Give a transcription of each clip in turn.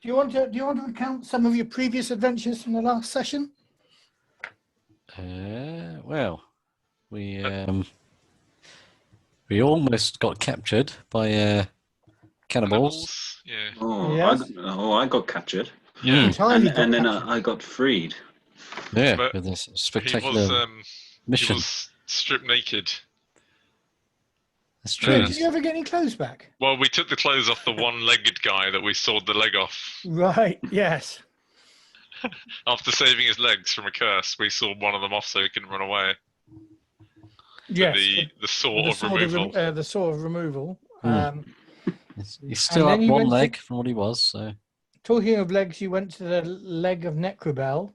Do you want to recount some of your previous adventures from the last session? Well, we almost got captured by cannibals. Yeah. Oh, Yes. I got captured. Yeah. Entirely And then captured. I got freed. Yeah, But with this He spectacular mission. was stripped naked. That's Yeah, true. did you ever get any clothes back? Well, we took the clothes off the one-legged guy that we sawed the leg off. Right, yes. After saving his legs from a curse, we sawed one of them off so he couldn't run away. Yes. The saw the of sword removal. the saw of removal. He's still and up then you one went leg from what he was, so Talking of legs, you went to the leg of Necrobell.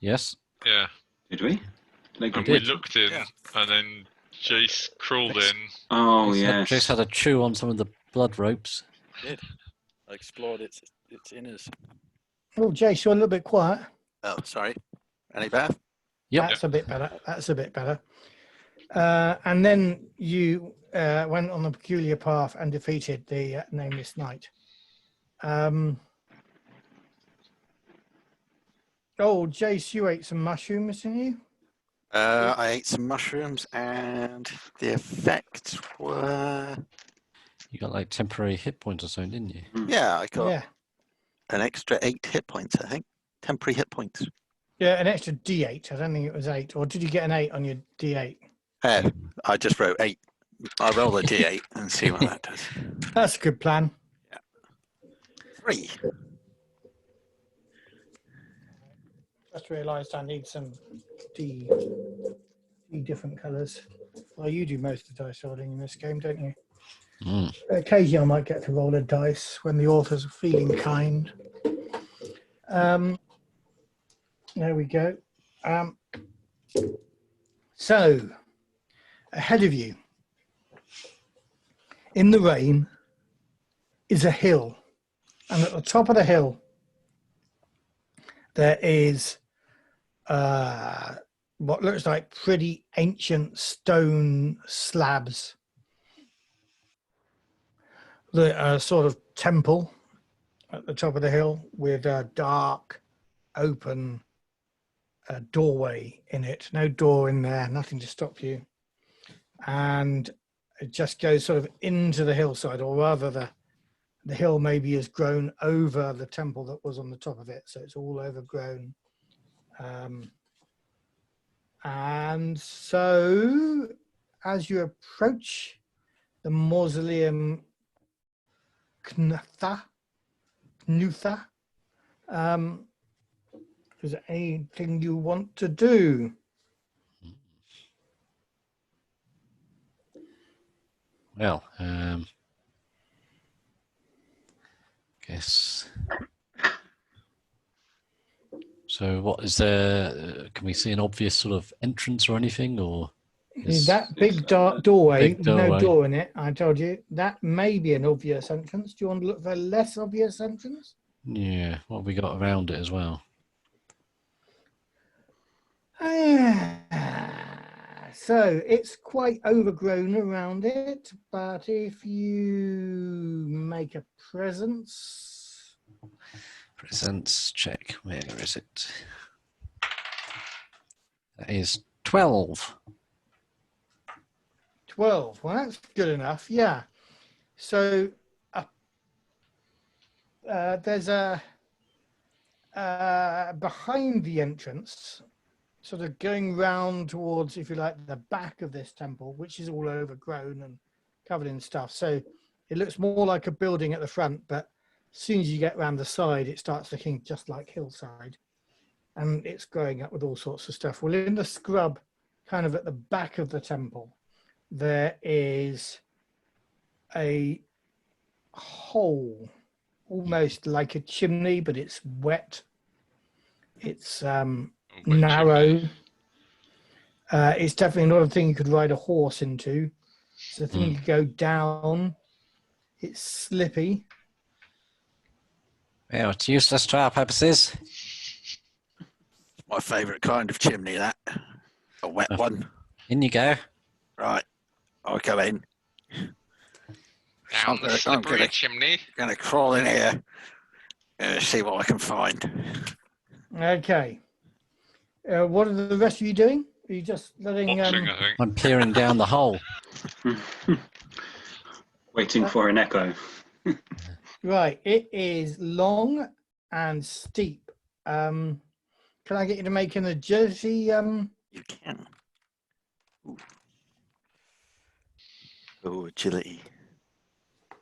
yes. Yeah. Did we? Like And did. we looked in, and then Jace crawled in. Oh, Jace yes. had a chew on some of the blood ropes. I did. I explored its inners. Oh, Jace, you're a little bit quiet. Oh, sorry. Any better? Yep. That's a bit better. That's a bit better. And then you went on the peculiar path and defeated the Nameless Knight. Oh, Jace, you ate some mushrooms, didn't you? I ate some mushrooms, and the effects were... You got like temporary hit points or something, didn't you? Yeah, I got Yeah. an extra 8 hit points, I think. Temporary hit points. Yeah, an extra D8. I don't think it was 8. Or did you get an 8 on your D8? I just wrote 8. I'll roll a D8 and see what that does. That's a good plan. 3. Just realised I need some D different colours. Well, you do most of the dice rolling in this game, don't you? Occasionally I might get to roll a dice when the authors are feeling kind. There we go. So, ahead of you, in the rain, is a hill. And at the top of the hill, there is what looks like pretty ancient stone slabs. The sort of temple at the top of the hill with a dark, open doorway in it. No door in there, nothing to stop you. And it just goes sort of into the hillside, or rather the hill maybe has grown over the temple that was on the top of it. So it's all overgrown. And so as you approach the Mausoleum Knutha, is there anything you want to do? Well, guess. So, what is there? Can we see an obvious sort of entrance or anything, or Is that big dark doorway big with no doorway. door in it? I told you that may be an obvious entrance. Do you want to look for a less obvious entrance? Yeah, what have we got around it as well? So it's quite overgrown around it, but if you make a presence, Presence check. Where is it? That is 12. 12. Well, that's good enough. Yeah. So there's a behind the entrance, sort of going round towards, if you like, the back of this temple, which is all overgrown and covered in stuff. So it looks more like a building at the front, but as soon as you get round the side, it starts looking just like hillside, and it's growing up with all sorts of stuff. Well, in the scrub, kind of at the back of the temple, there is a hole, almost like a chimney, but it's wet. It's narrow. It's definitely not a thing you could ride a horse into. It's a thing you could go down. It's slippy. Well, it's useless to our purposes. My favourite kind of chimney, that. A wet one. In you go. Right. I'll go in. Down the slippery chimney. Gonna crawl in here See what I can find. Okay. What are the rest of you doing? Are you just letting? Watching, I think. I'm peering down the hole. Waiting for an echo. Right. It is long and steep. Can I get you to make an agility? You can. Oh, agility.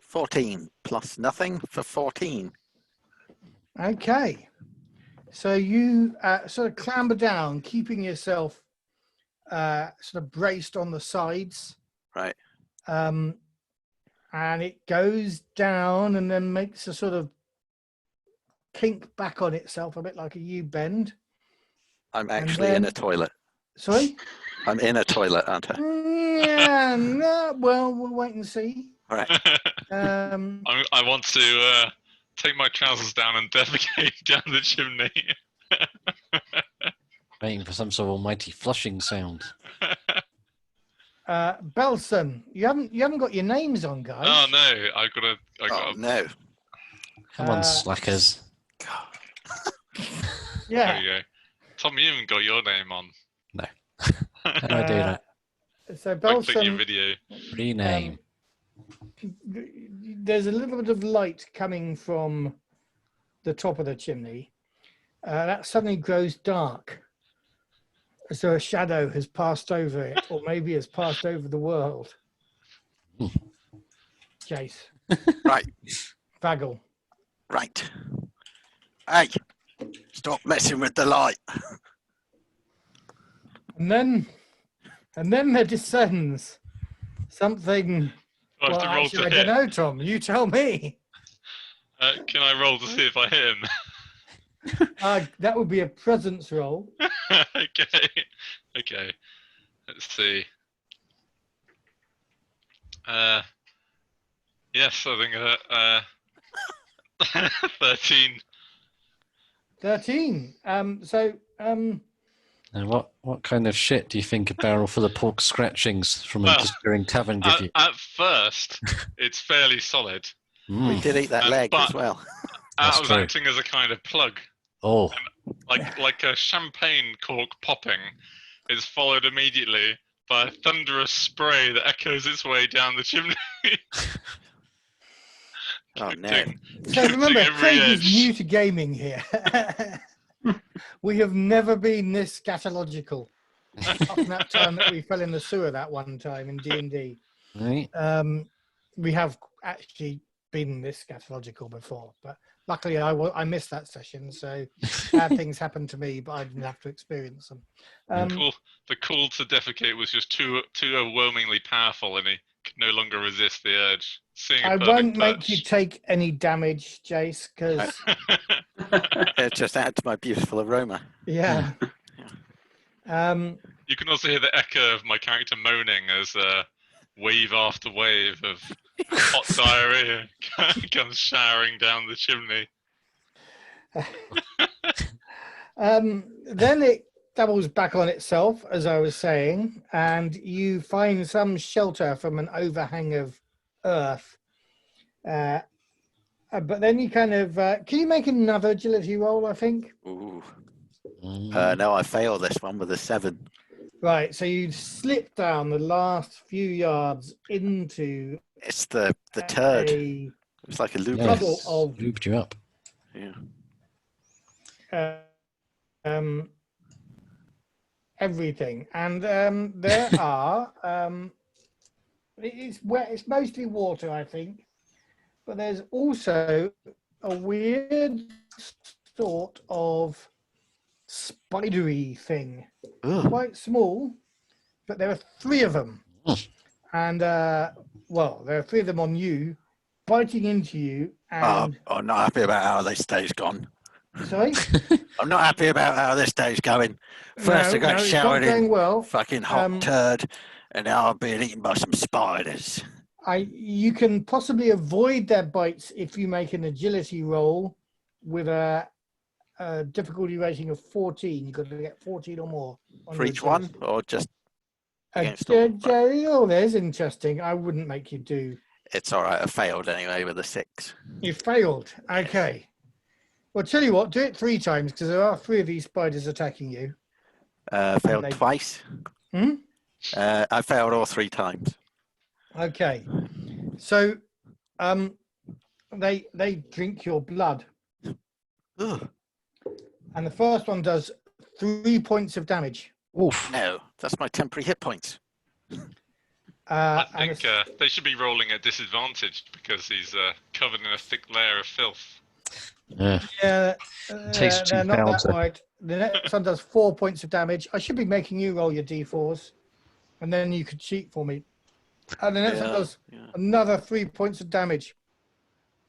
14 plus nothing for 14. Okay. So you sort of clamber down, keeping yourself sort of braced on the sides. Right. And it goes down and then makes a sort of kink back on itself, a bit like a U-bend. I'm actually in a toilet. Sorry? I'm in a toilet, aren't I? Yeah, no, well, we'll wait and see. All right. I want to take my trousers down and defecate down the chimney. Waiting for some sort of almighty flushing sound. Belsum, you haven't got your names on, guys. Oh no, I got Oh, no. Come on, slackers. Yeah. There you go. Tom, you haven't got your name on. No. How do I do that? So Like click your Belsum, video. Rename. there's a little bit of light coming from the top of the chimney. That suddenly grows dark, as though a shadow has passed over it, or maybe has passed over the world. Jace. Right. Vagal. Right. Hey, stop messing with the light. And then there descends something. I have Well, to roll actually, to I hit. don't know, Tom. You tell me. Can I roll to see if I hit him? That would be a presence roll. Okay. Let's see. Yes, I think 13. 13. Now, what kind of shit do you think a barrel full of pork scratchings from a Well, disappearing tavern give you? At first, it's fairly solid. We did eat that leg but- as well. I That's was true. acting as a kind of plug, Oh, like a champagne cork popping, is followed immediately by a thunderous spray that echoes its way down the chimney. Oh, no. So remember, every Craig is edge. new to gaming here. We have never been this scatological. Apart from that time that we fell in the sewer that one time in D&D. right. We have actually been this scatological before, but luckily I missed that session, so bad things happened to me, but I didn't have to experience them. The call to defecate was just too overwhelmingly powerful, and he could no longer resist the urge. Seeing a I perfect won't make touch. you take any damage, Jace, because It just added to my beautiful aroma. yeah. You can also hear the echo of my character moaning as wave after wave of hot diarrhea comes showering down the chimney. Then it doubles back on itself, as I was saying, and you find some shelter from an overhang of earth. But then you kind of can you make another agility roll? I think. Ooh. Mm. No, I failed this one with a 7. Right, so you slip down the last few yards into It's the turd. a It's like a Yes. lubricant. puddle of Lubed you up. Yeah. everything, and there are it's wet. It's mostly water, I think, but there's also a weird sort of spidery thing, Ugh. quite small, but there are 3 of them, and well, there are 3 of them on you, biting into you, and I'm not happy about how this day's gone. sorry. I'm not happy about how this day's going. First I got it's not showered going in, well. fucking hot turd, and now I'm being eaten by some spiders. You can possibly avoid their bites if you make an agility roll with a difficulty rating of 14. You've got to get 14 or more. For each one, or just against all? Oh, there's interesting. I wouldn't make you do. It's all right. I failed anyway with a 6. You failed. Okay. Well, tell you what, do it 3 times because there are 3 of these spiders attacking you. Failed they- twice. Hmm? I failed all 3 times. Okay. So, they drink your blood, Ugh. and the first one does 3 points of damage. Oof. No, that's my temporary hit points. I And think they should be rolling at disadvantage because he's covered in a thick layer of filth. Yeah. yeah, Takes they're not that 2,000. wide. The next one does 4 points of damage. I should be making you roll your d4s, and then you could cheat for me. And the next one does another 3 points of damage.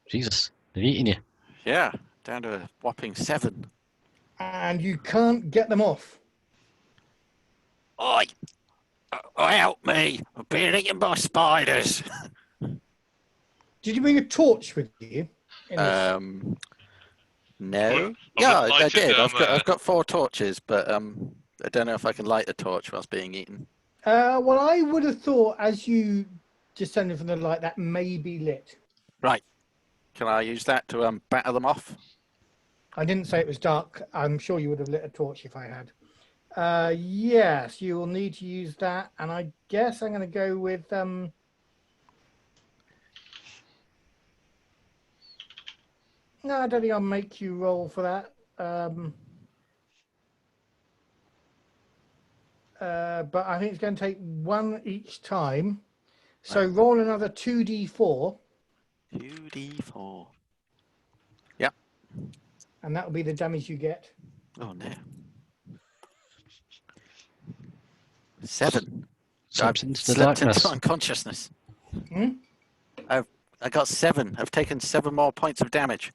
Jesus, they're eating you. Yeah, down to a whopping 7. And you can't get them off. Oi! Help me! I'm being eaten by spiders. Did you bring a torch with you? in this? No. Well, Yeah, light I it did. down I've got 4 torches, but I don't know if I can light the torch whilst being eaten. Well, I would have thought as you descended from the light, that may be lit. Right. Can I use that to batter them off? I didn't say it was dark. I'm sure you would have lit a torch if I had. Yes, you will need to use that. And I guess I'm going to go with... No, I don't think I'll make you roll for that. But I think it's going to take 1 each time. So roll another 2d4. 2d4. And that will be the damage you get. Oh no. 7. Slipped into the Slipped darkness. into unconsciousness. Hmm? I got 7. I've taken 7 more points of damage.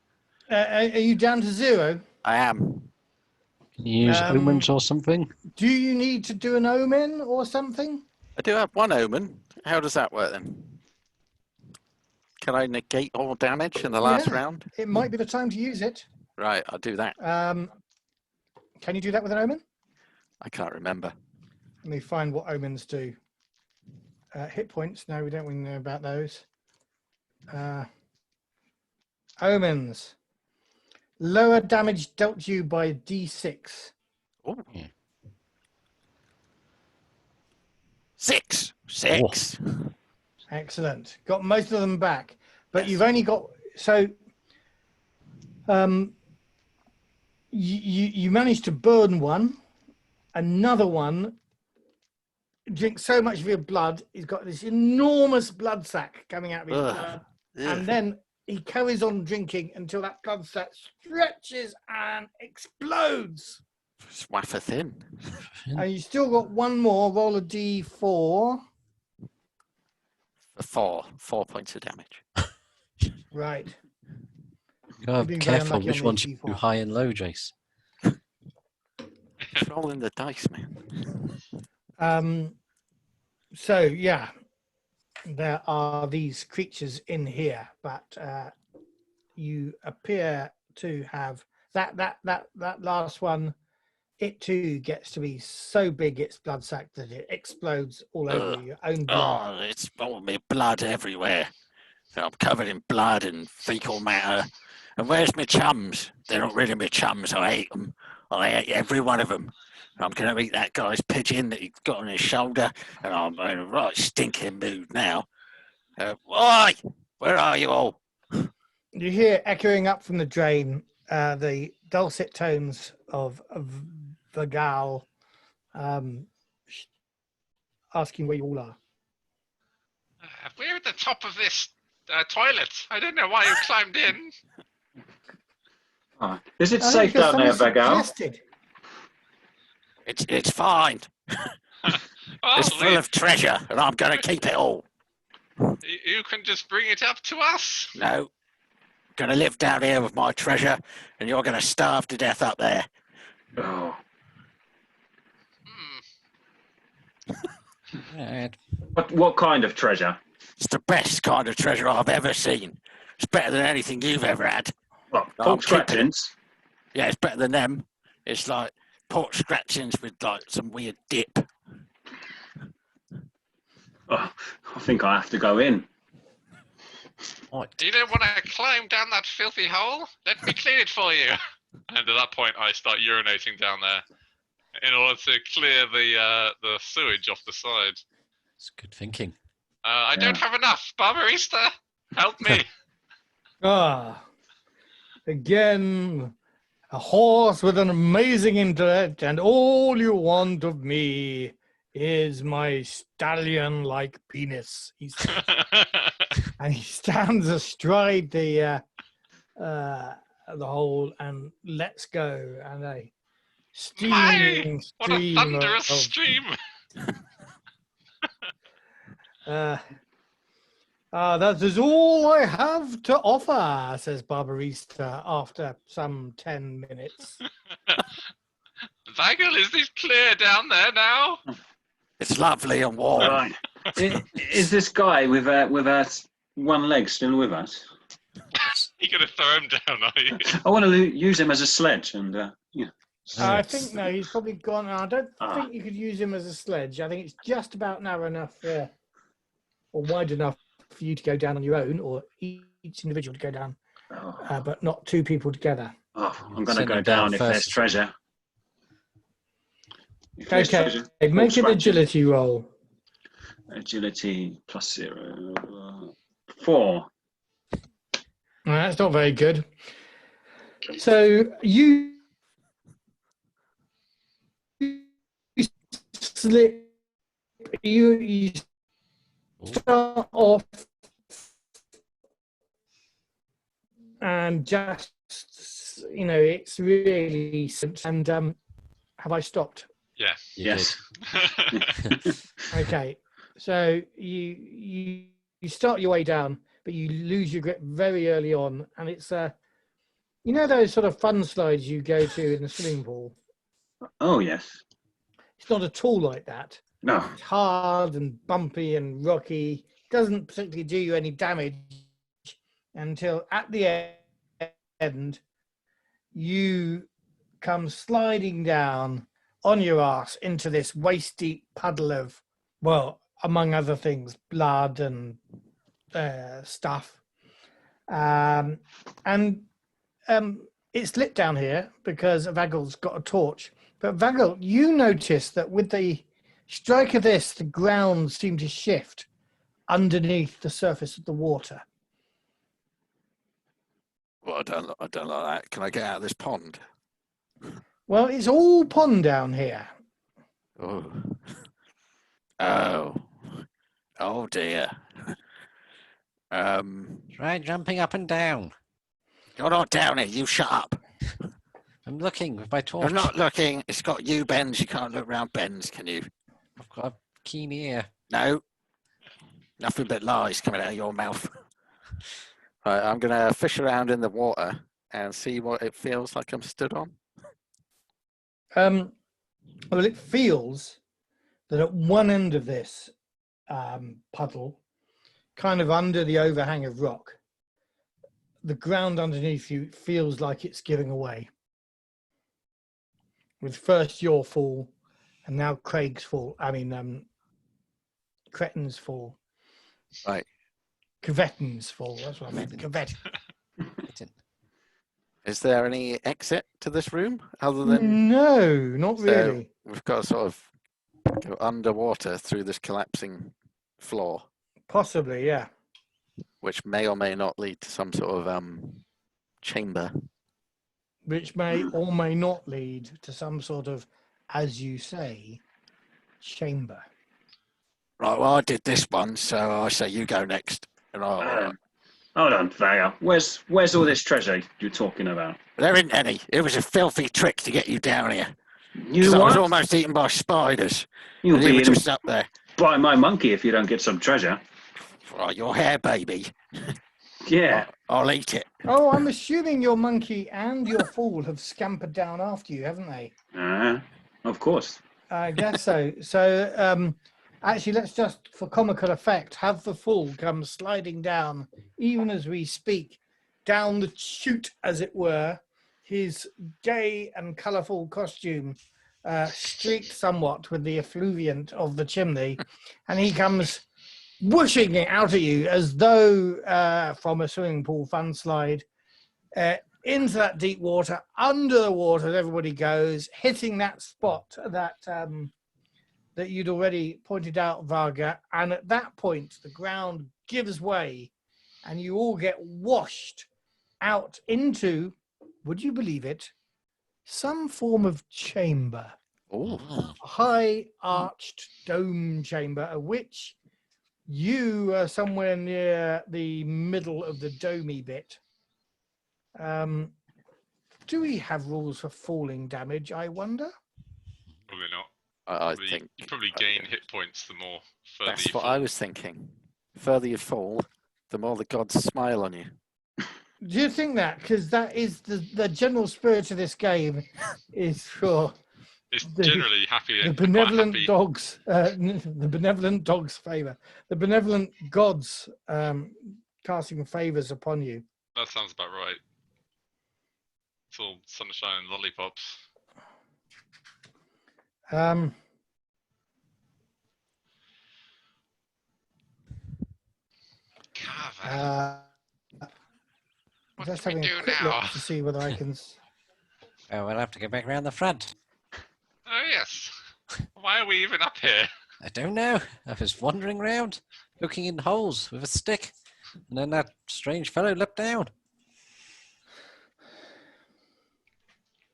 Are you down to 0? I am. Can you use omens or something? Do you need to do an omen or something? I do have 1 omen. How does that work then? Can I negate all damage in the last Yeah. round? It might be the time to use it. Right, I'll do that. Can you do that with an omen? I can't remember. Let me find what omens do. Hit points. No, we don't really know about those. Omens. Lower damage dealt you by d6. Oh. Yeah. 6. 6. Excellent. Got most of them back, but Yes. you've only got you managed to burn one. Another one drinks so much of your blood, he's got this enormous blood sac coming out of his Ugh. blood, Ugh. and then he carries on drinking until that blood sac stretches and explodes. Swaffer thin. And you still got one more. Roll a d4. For 4. 4 points of damage. Right. You gotta You've be been very careful unlucky which on one's these too D4. high and low, Jace. It's rolling the dice, man. So yeah, there are these creatures in here, but you appear to have that last one. It too gets to be so big its blood sac that it explodes all over your own blood. Oh, it's all my blood everywhere. I'm covered in blood and fecal matter. And where's my chums? They're not really my chums. I ate them. I ate every one of them. I'm going to eat that guy's pigeon that he's got on his shoulder. And I'm in a right stinking mood now. Why? Where are you all? You hear echoing up from the drain the dulcet tones of Vagal asking where you all are. We're at the top of this toilet. I don't know why you climbed in. Oh, is it I safe think down there, somebody Vagal? suggested- It's fine. Well, It's full of treasure, and I'm going to keep it all. you can just bring it up to us. No. I'm going to live down here with my treasure, and you're going to starve to death up there. Oh. Right. What kind of treasure? It's the best kind of treasure I've ever seen. It's better than anything you've ever had. What, I'm pork keeping it. scratchings? Yeah, it's better than them. It's like pork scratchings with like some weird dip. Oh, I think I have to go in. What? You don't want to climb down that filthy hole? Let me clean it for you. And at that point, I start urinating down there in order to clear the sewage off the side. It's good thinking. I don't have enough. Barbarista, help me. Again, a horse with an amazing intellect, and all you want of me is my stallion-like penis, he says. And he stands astride the hole and lets go, and a steaming What a stream thunderous of stream. that is all I have to offer, says Barbarista after some 10 minutes. Vagal, is this clear down there now? It's lovely and warm. Right. Is this guy with one leg still with us? You're going to throw him down, are you? I want to use him as a sledge and yeah. I think, no, he's probably gone. I don't think you could use him as a sledge. I think it's just about narrow enough or wide enough for you to go down on your own, or each individual to go down, but not two people together. Oh, I'm going to go down if there's treasure. Okay, make an agility roll. Agility +0. 4. That's not very good. So you slip. You start off and just, it's really simple. And have I stopped? Yeah. Yes. Okay, so you start your way down, but you lose your grip very early on, and it's those sort of fun slides you go to in the swimming pool. Oh yes. It's not at all like that. No. It's hard and bumpy and rocky. Doesn't particularly do you any damage until at the end you come sliding down on your ass into this waist-deep puddle of, well, among other things, blood and stuff. It's lit down here because Vagal's got a torch. But Vagal, you notice that with the strike of this, the ground seemed to shift underneath the surface of the water. Well, I don't like that. Can I get out of this pond? Well, it's all pond down here. Oh dear. Try jumping up and down. You're not down here. You shut up. I'm looking with my torch. You're not looking. It's got you bends. You can't look round bends, can you? I've got a keen ear. No. Nothing but lies coming out of your mouth. Right, I'm going to fish around in the water and see what it feels like I'm stood on. Well, it feels that at one end of this puddle, kind of under the overhang of rock, the ground underneath you feels like it's giving away. With first your fall, and now Craig's fall. Cretin's fall. Right. Cretin's fall. That's what I meant. Cretin. Is there any exit to this room other than? No, not really. So we've got to sort of go underwater through this collapsing floor, Possibly, yeah. which may or may not lead to some sort of chamber. Which may or may not lead to some sort of, as you say, chamber. Right. Well, I did this one, so I say you go next, and I'll. Hold on, Vagal. Where's all this treasure you're talking about? There isn't any. It was a filthy trick to get you down here. You I was what? almost eaten by spiders. You'll And you be were eaten just up there. by my monkey if you don't get some treasure. Right, your hair, baby. Yeah. I'll eat it. Oh, I'm assuming your monkey and your fool have scampered down after you, haven't they? Of course. I guess so. So, actually, let's just, for comical effect, have the fool come sliding down, even as we speak, down the chute, as it were, his gay and colourful costume streaked somewhat with the effluviant of the chimney, and he comes whooshing it out at you as though from a swimming pool fun slide into that deep water, under the water as everybody goes, hitting that spot that that you'd already pointed out, Varga. And at that point, the ground gives way and you all get washed out into, would you believe it, some form of chamber. Oh, A high arched dome chamber, of which you are somewhere near the middle of the domey bit. Do we have rules for falling damage, I wonder? Probably not. I Probably, think you probably gain hit points the more further that's you what fall. I was thinking. Further you fall, the more the gods smile on you. Do you think that? Because that is the general spirit of this game is for It's the- generally happy. the quite benevolent happy. dogs, the benevolent dogs' favor, the benevolent gods casting favors upon you. That sounds about right. It's all sunshine and lollipops. Karvr. What Just do we having do a quick now? look to see whether I can. Oh, we'll have to go back around the front. Oh yes. Why are we even up here? I don't know. I was wandering round, looking in holes with a stick, and then that strange fellow leapt down.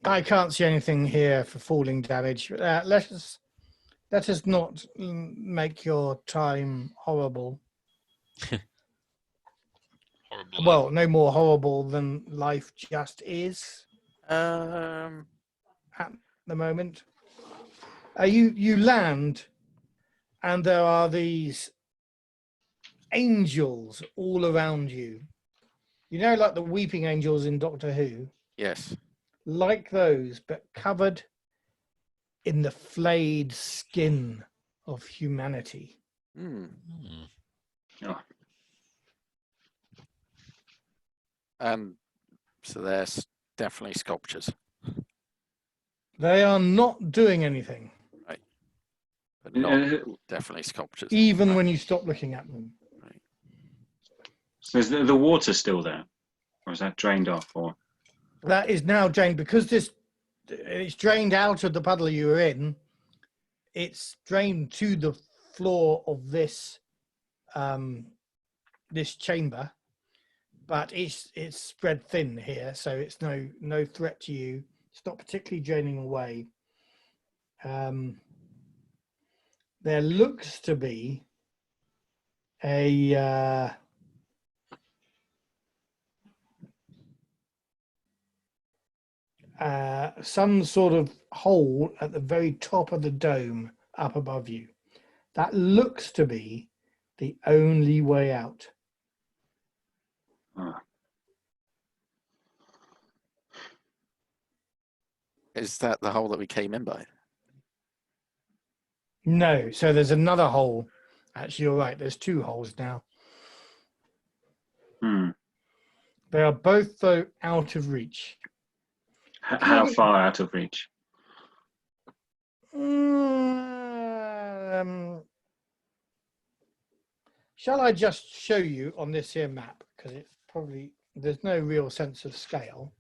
I can't see anything here for falling damage. Let us not make your time horrible. Horrible. Well, no more horrible than life just is at the moment. You land, and there are these angels all around you. You know, like the weeping angels in Doctor Who? Yes. Like those, but covered in the flayed skin of humanity. Hmm. Oh, So there's definitely sculptures, They are not doing anything, but not definitely sculptures. even when you stop looking at them. so is the water still there? Or is that drained off? Or That is now drained because it's drained out of the puddle you were in. It's drained to the floor of this this chamber, but it's spread thin here, so it's no threat to you. It's not particularly draining away. There looks to be a some sort of hole at the very top of the dome up above you. That looks to be the only way out. Is that the hole that we came in by? No, so there's another hole. Actually, you're right. There's two holes now. They are both, though, out of reach. how far out of reach? Shall I just show you on this here map? Because it's probably, there's no real sense of scale.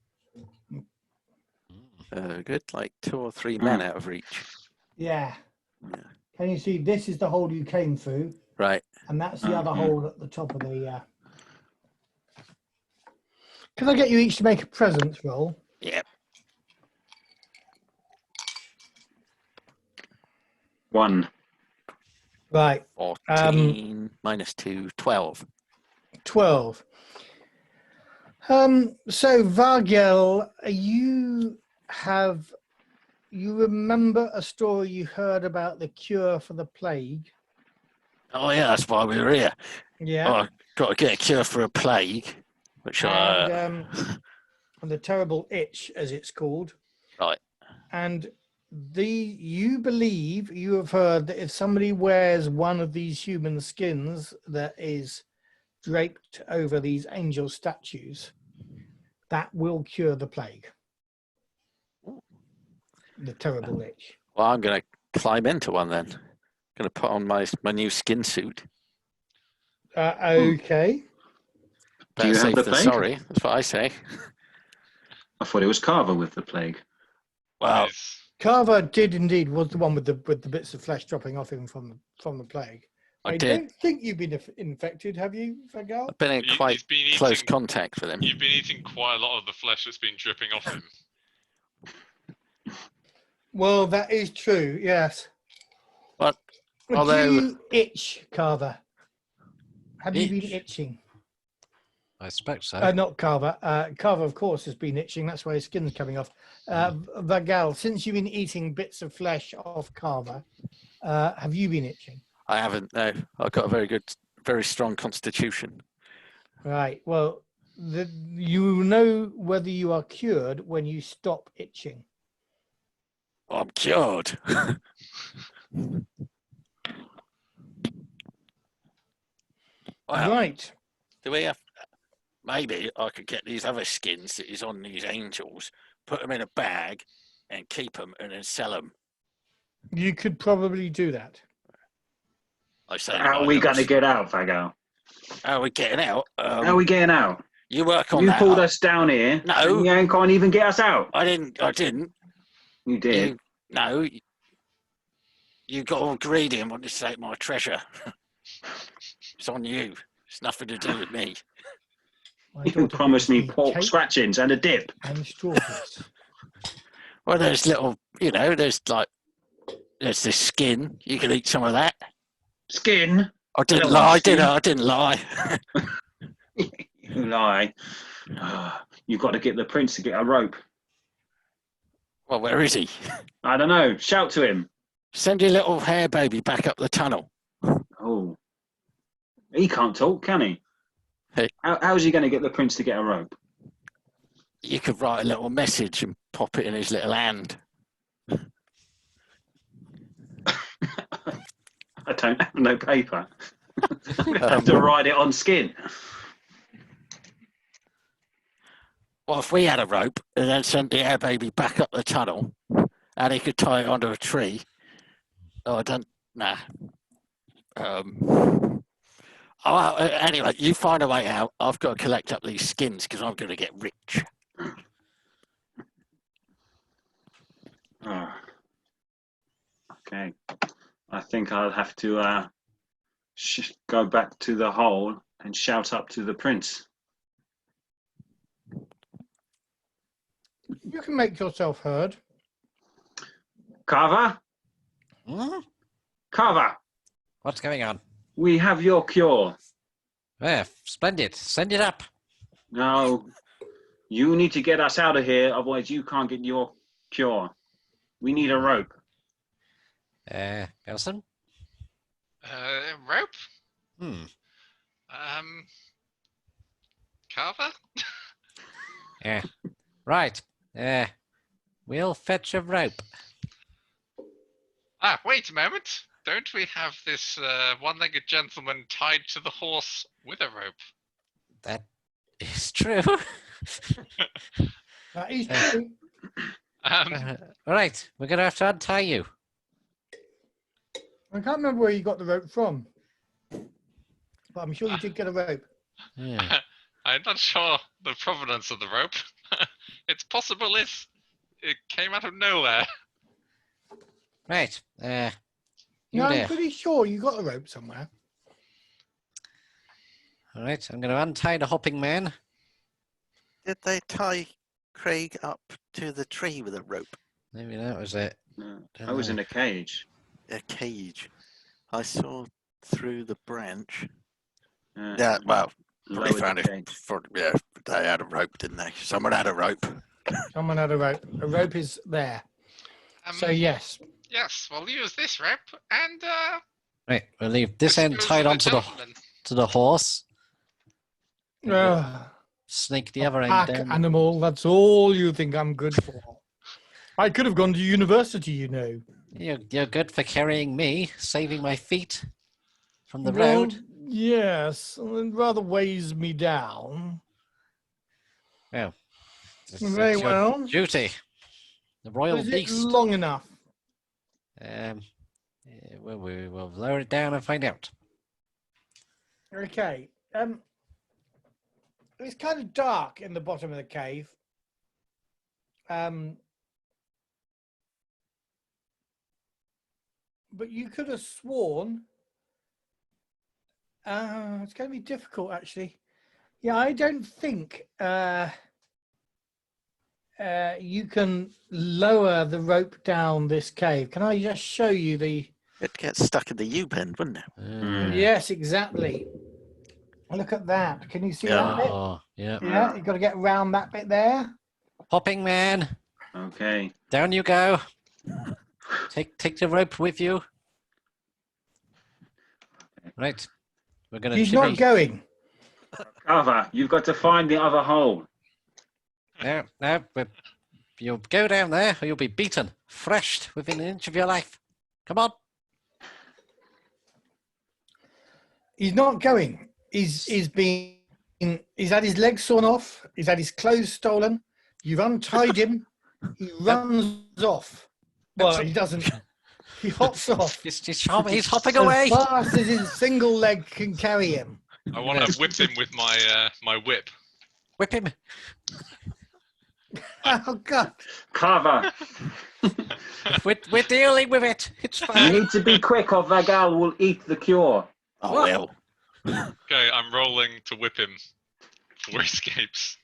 Good, like 2 or 3 men out of reach. Yeah. Yeah. Can you see this is the hole you came through, Right. and that's the other hole at the top of the. Can I get you each to make a presence roll? Yep. 1. Right. 14 minus 2, 12. 12. So Vagal, you remember a story you heard about the cure for the plague? Oh yeah, that's why we were here. Yeah. Oh, got to get a cure for a plague, which And the terrible itch, as it's called. right. And you believe, you have heard that if somebody wears one of these human skins that is draped over these angel statues, that will cure the plague. The terrible itch. Well, I'm going to climb into one then. Going to put on my new skin suit. Okay. Do you Better have safe the than plague? sorry. That's what I say. I thought it was Karvr with the plague. Well, Is- Karvr did indeed was the one with the bits of flesh dropping off him from the plague. I I did. don't think you've been infected, have you, Vagal? I've been in He- quite he's been close eating- contact with him. You've been eating quite a lot of the flesh that's been dripping off him. Well, that is true. Yes. But Do although you itch, Karvr? Have you been Itch? itching? I expect so. Not Karvr. Karvr, of course, has been itching. That's why his skin's coming off. Vagal, since you've been eating bits of flesh off Karvr, have you been itching? I haven't. No, I've got a very strong constitution. Right. Well, you know whether you are cured when you stop itching. I'm cured. Well, Right. do we have? Maybe I could get these other skins that is on these angels, put them in a bag, and keep them, and then sell them. You could probably do that. I say. How are we going to get out, Vagal? How are we getting out? How are we getting out? You work on You that. pulled us down here. No. And you can't even get us out. I didn't. You did. You, no. You got all greedy and wanted to take my treasure. It's on you. It's nothing to do with me. My You daughter promised me gives pork cake scratchings and a dip. and strawberries. Well, there's little, there's this skin. You can eat some of that. Skin? I didn't Little lie, skin. did I? I didn't lie. You lie. You've got to get the prince to get a rope. Well, where is he? I don't know. Shout to him. Send your little hair baby back up the tunnel. Oh. He can't talk, can he? Hey. How's he going to get the prince to get a rope? You could write a little message and pop it in his little hand. I don't have no paper. I have to write it on skin. Well, if we had a rope and then sent the hair baby back up the tunnel and he could tie it onto a tree. Oh, I don't, nah. Anyway, you find a way out. I've got to collect up these skins because I'm going to get rich. Oh. Okay. I think I'll have to go back to the hole and shout up to the prince. You can make yourself heard. Karvr? Hmm? Karvr, What's going on? we have your cure. Yeah, splendid. Send it up. No, you need to get us out of here, otherwise you can't get your cure. We need a rope. Belsum? Rope? Hmm. Karvr? Yeah. Right. We'll fetch a rope. Ah, wait a moment. Don't we have this one-legged gentleman tied to the horse with a rope? That is true. That is true. All right, we're going to have to untie you. I can't remember where you got the rope from, but I'm sure you did get a rope. Yeah. I'm not sure the provenance of the rope. It's possible it came out of nowhere. Right. You No, I'm there. pretty sure you got a rope somewhere. All right, I'm going to untie the hopping man. Did they tie Craig up to the tree with a rope? Maybe that was it. No, Don't I was know. in a cage. A cage. I saw through the branch. Yeah, well, probably lowered found the it. cage. Yeah, they had a rope, didn't they? Someone had a rope. Someone had a rope. A rope is there. So yes. Yes, we'll use this rope and Right, we'll leave this end dispose tied of onto gentleman. the horse. Ugh, Snake the a other end pack down. animal. That's all you think I'm good for. I could have gone to university, you know. You're good for carrying me, saving my feet from the Well, road. Yes, it rather weighs me down. Well, it's Very your well. duty. The royal Is it beast. long enough? We will lower it down and find out. Okay. It's kind of dark in the bottom of the cave. But you could have sworn. It's going to be difficult, actually. Yeah, I don't think you can lower the rope down this cave. Can I just show you the... It'd get stuck in the U-bend, wouldn't it? Yes, exactly. Look at that. Can you see that bit? Oh, yeah. Yeah, you've got to get around that bit there. Hopping man. Okay. Down you go. Take the rope with you. Right. We're going to He's not going. Karvr, you've got to find the other hole. No, but you'll go down there or you'll be beaten, thrashed within an inch of your life. Come on. He's not going. He's had his legs sawn off. He's had his clothes stolen. You've untied him. He runs off. Well, he doesn't. He hops off He's hopping away. as fast as his single leg can carry him. I want to whip him with my my whip. Whip him. Oh God! Karvr, We're dealing with it. It's you fine. need to be quick or Vagal will eat the cure. Oh, well. Okay, I'm rolling to whip him before he escapes.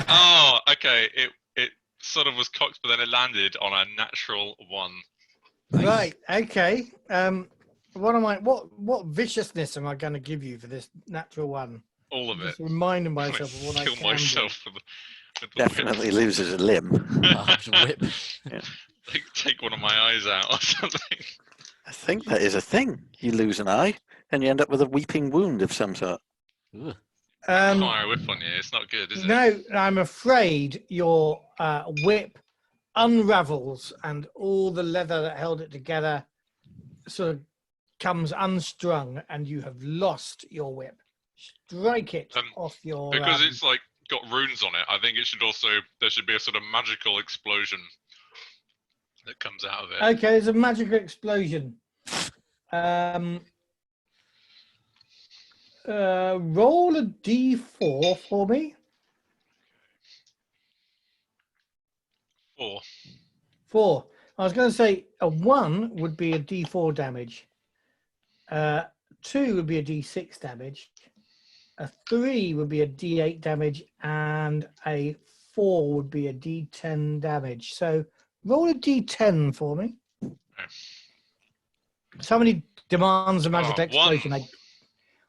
Oh, okay. It sort of was cocked, but then it landed on a natural 1. Right. Okay. What viciousness am I going to give you for this natural one? All of it. Just reminding I'm myself gonna of what I kill can myself do. with the Definitely loses a limb. Whip. whip. Take one of my eyes out or something. I think that is a thing. You lose an eye and you end up with a weeping wound of some sort. Ooh. Fire a whip on you. It's not good, is it? No, I'm afraid your whip unravels and all the leather that held it together sort of comes unstrung and you have lost your whip. Strike it off your... Because it's like got runes on it, I think it should also, there should be a sort of magical explosion that comes out of it. Okay, there's a magical explosion. Roll a d4 for me. 4. 4. I was going to say a 1 would be a d4 damage. 2 would be a d6 damage. A 3 would be a d8 damage, and a 4 would be a d10 damage. So roll a d10 for me. Okay. Somebody demands a magical explosion. 1.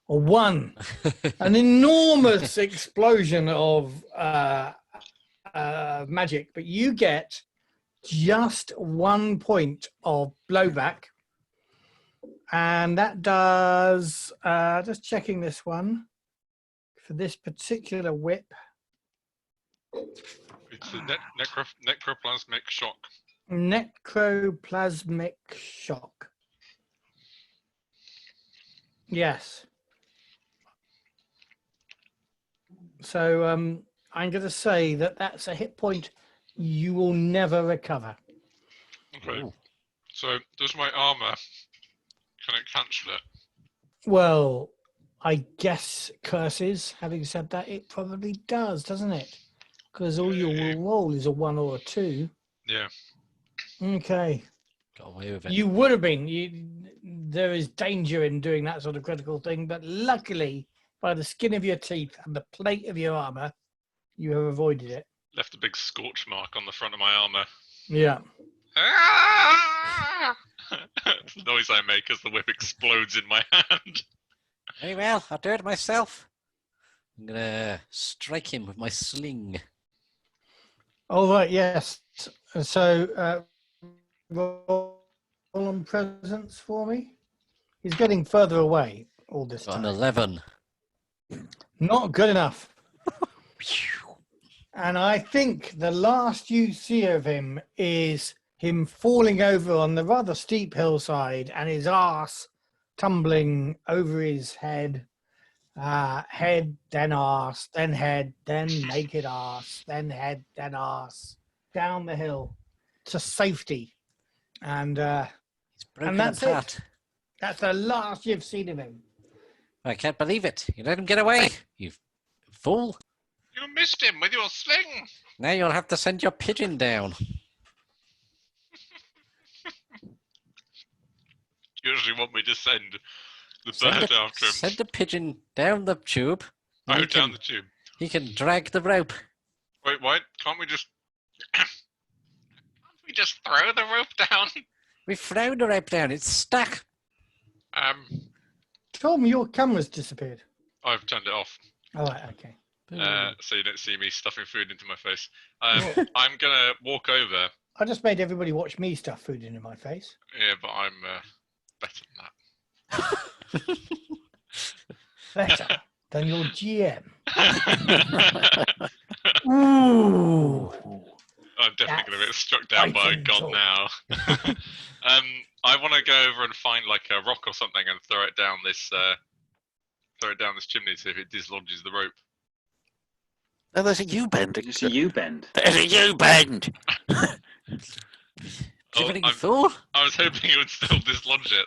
Or 1. An enormous explosion of magic, but you get just 1 point of blowback. And that does, just checking this one, for this particular whip. It's a necroplasmic shock. Necroplasmic shock. Yes. So I'm going to say that that's a hit point you will never recover. Okay. Ooh. So does my armor, can it cancel it? Well, I guess curses. Having said that, it probably does, doesn't it? Because all you will roll is a 1 or a 2. Yeah. Okay. Got away with it. You would have been. There is danger in doing that sort of critical thing, but luckily, by the skin of your teeth and the plate of your armor, you have avoided it. Left a big scorch mark on the front of my armor. Yeah. It's the noise I make as the whip explodes in my hand. Very well, I'll do it myself. I'm going to strike him with my sling. All right. Yes. So, roll on presence for me. He's getting further away all this Got an time. 11. Not good enough. And I think the last you see of him is him falling over on the rather steep hillside and his arse tumbling over his head. Head, then arse, then head, then naked arse, then head, then arse, down the hill to safety. And He's broken that's apart. that's the last you've seen of him. I can't believe it. You let him get away. You fool. You missed him with your sling. Now you'll have to send your pigeon down. You usually want me to send the Send bird a, after him. send a pigeon down the tube. and Oh, he down can, the tube. He can drag the rope. Wait, what? Can't we just... Can't we just throw the rope down? We thrown the rope down. It's stuck. Tom, your camera's disappeared. I've turned it off. All right, okay. So you don't see me stuffing food into my face. I'm gonna walk over. I just made everybody watch me stuff food into my face. Yeah, but I'm better than Better than your GM. that. Ooh. I'm definitely gonna get struck down by a fighting god talk. now. I want to go over and find like a rock or something and throw it down this chimney, see if it dislodges the rope. Oh, there's a U-bend. It's a U-bend. There's a U-bend. Dribbling I'm- fool. I was hoping it would still dislodge it.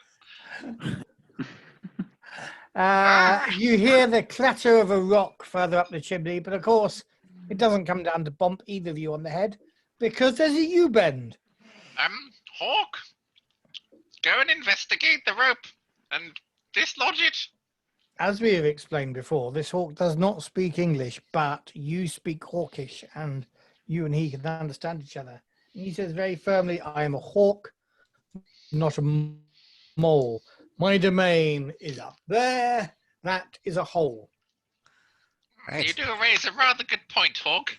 You hear the clatter of a rock further up the chimney, but of course, it doesn't come down to bump either of you on the head because there's a U-bend. Hawk, go and investigate the rope and dislodge it. As we have explained before, this hawk does not speak English, but you speak hawkish, and you and he can understand each other. And he says very firmly, I am a hawk, not a mole. My domain is up there. That is a hole. Right. You do raise a rather good point, Hawk.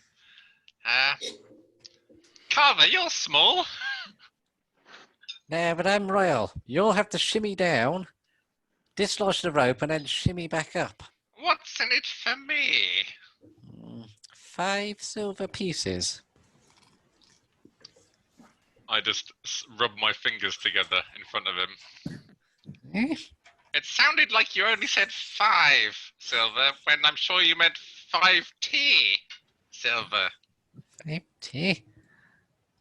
Karvr, you're small. No, but I'm royal. You'll have to shimmy down, dislodge the rope, and then shimmy back up. What's in it for me? 5 silver pieces. I just rub my fingers together in front of him. Eh? It sounded like you only said 5 silver when I'm sure you meant 5T silver. 50.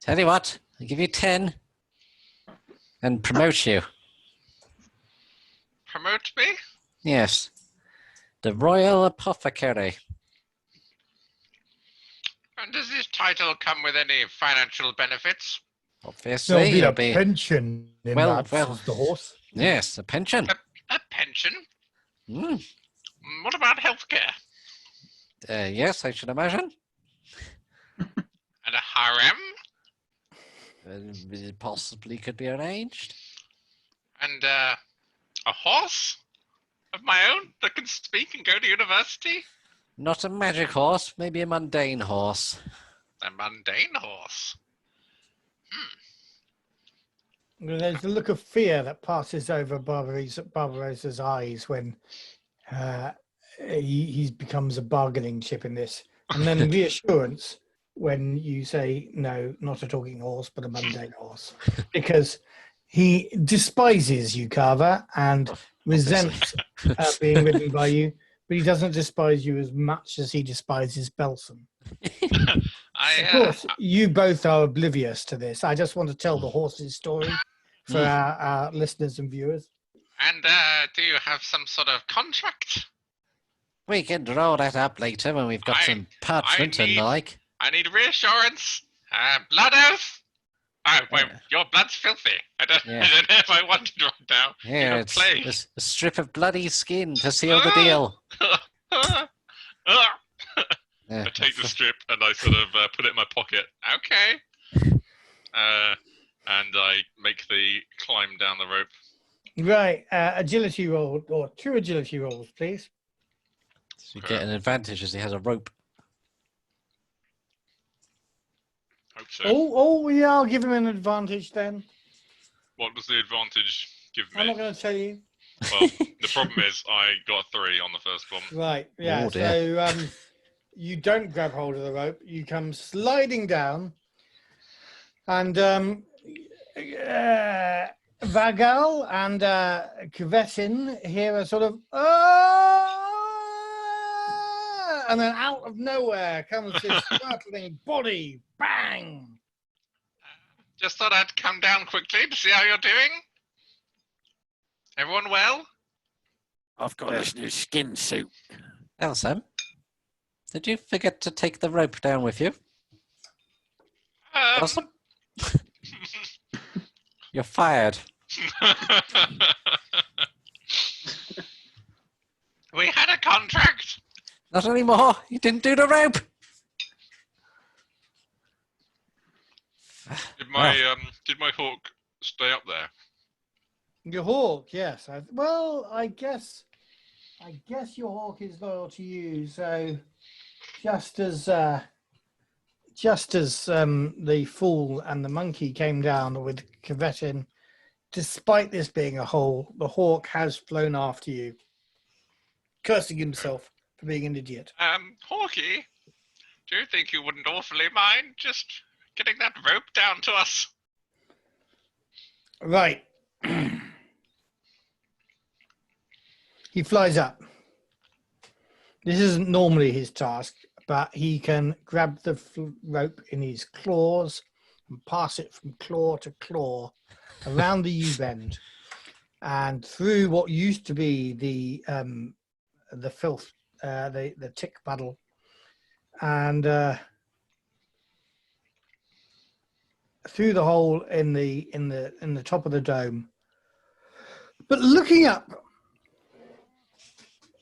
Tell you what, I'll give you 10 and promote you. Promote me? Yes. The Royal Apothecary. And does this title come with any financial benefits? Obviously, There'll be you'll a be... pension in Well, that, well. says the horse. Yes, a pension. A pension? Mm. What about healthcare? Yes, I should imagine. And a harem? Possibly could be arranged. And a horse? Of my own that can speak and go to university? Not a magic horse, maybe a mundane horse. A mundane horse. There's a look of fear that passes over Barbarossa's eyes when he becomes a bargaining chip in this. And then reassurance when you say, no, not a talking horse, but a mundane horse. Because he despises you, Karvr, and resents being ridden by you, but he doesn't despise you as much as he despises Belsum. Of course, you both are oblivious to this. I just want to tell the horse's story for our listeners and viewers. And do you have some sort of contract? We can draw that up later when we've got some parchment and the need- like. I need reassurance. Blood oath? Oh, wait, your blood's filthy. I don't know if I want it right now. Here, You're it's plague. a strip of bloody skin to seal the deal. I take the strip and I sort of put it in my pocket. Okay. And I make the climb down the rope. Right, agility roll, or 2 agility rolls, please. So you get an advantage as he has a rope. Hope so. Oh, yeah, I'll give him an advantage then. What does the advantage give I'm me? not going to tell you. Well, the problem is I got a 3 on the first one. Right, yeah, Oh, dear. so you don't grab hold of the rope. You come sliding down, and Vagal and Kvetin hear a sort of and then out of nowhere comes this startling body, bang! Just thought I'd come down quickly to see how you're doing. Everyone well? I've got this new skin suit. Belsum, did you forget to take the rope down with you? Belsum? You're fired. We had a contract. Not anymore. You didn't do the rope. Did my hawk stay up there? Your hawk, yes. I guess your hawk is loyal to you. So just as the fool and the monkey came down with Kvetin, despite this being a hole, the hawk has flown after you, cursing himself for being an idiot. Hawky, do you think you wouldn't awfully mind just getting that rope down to us? Right. He flies up. This isn't normally his task, but he can grab the rope in his claws and pass it from claw to claw around the U-bend and through what used to be the filth, the tick puddle, and through the hole in the top of the dome. But looking up,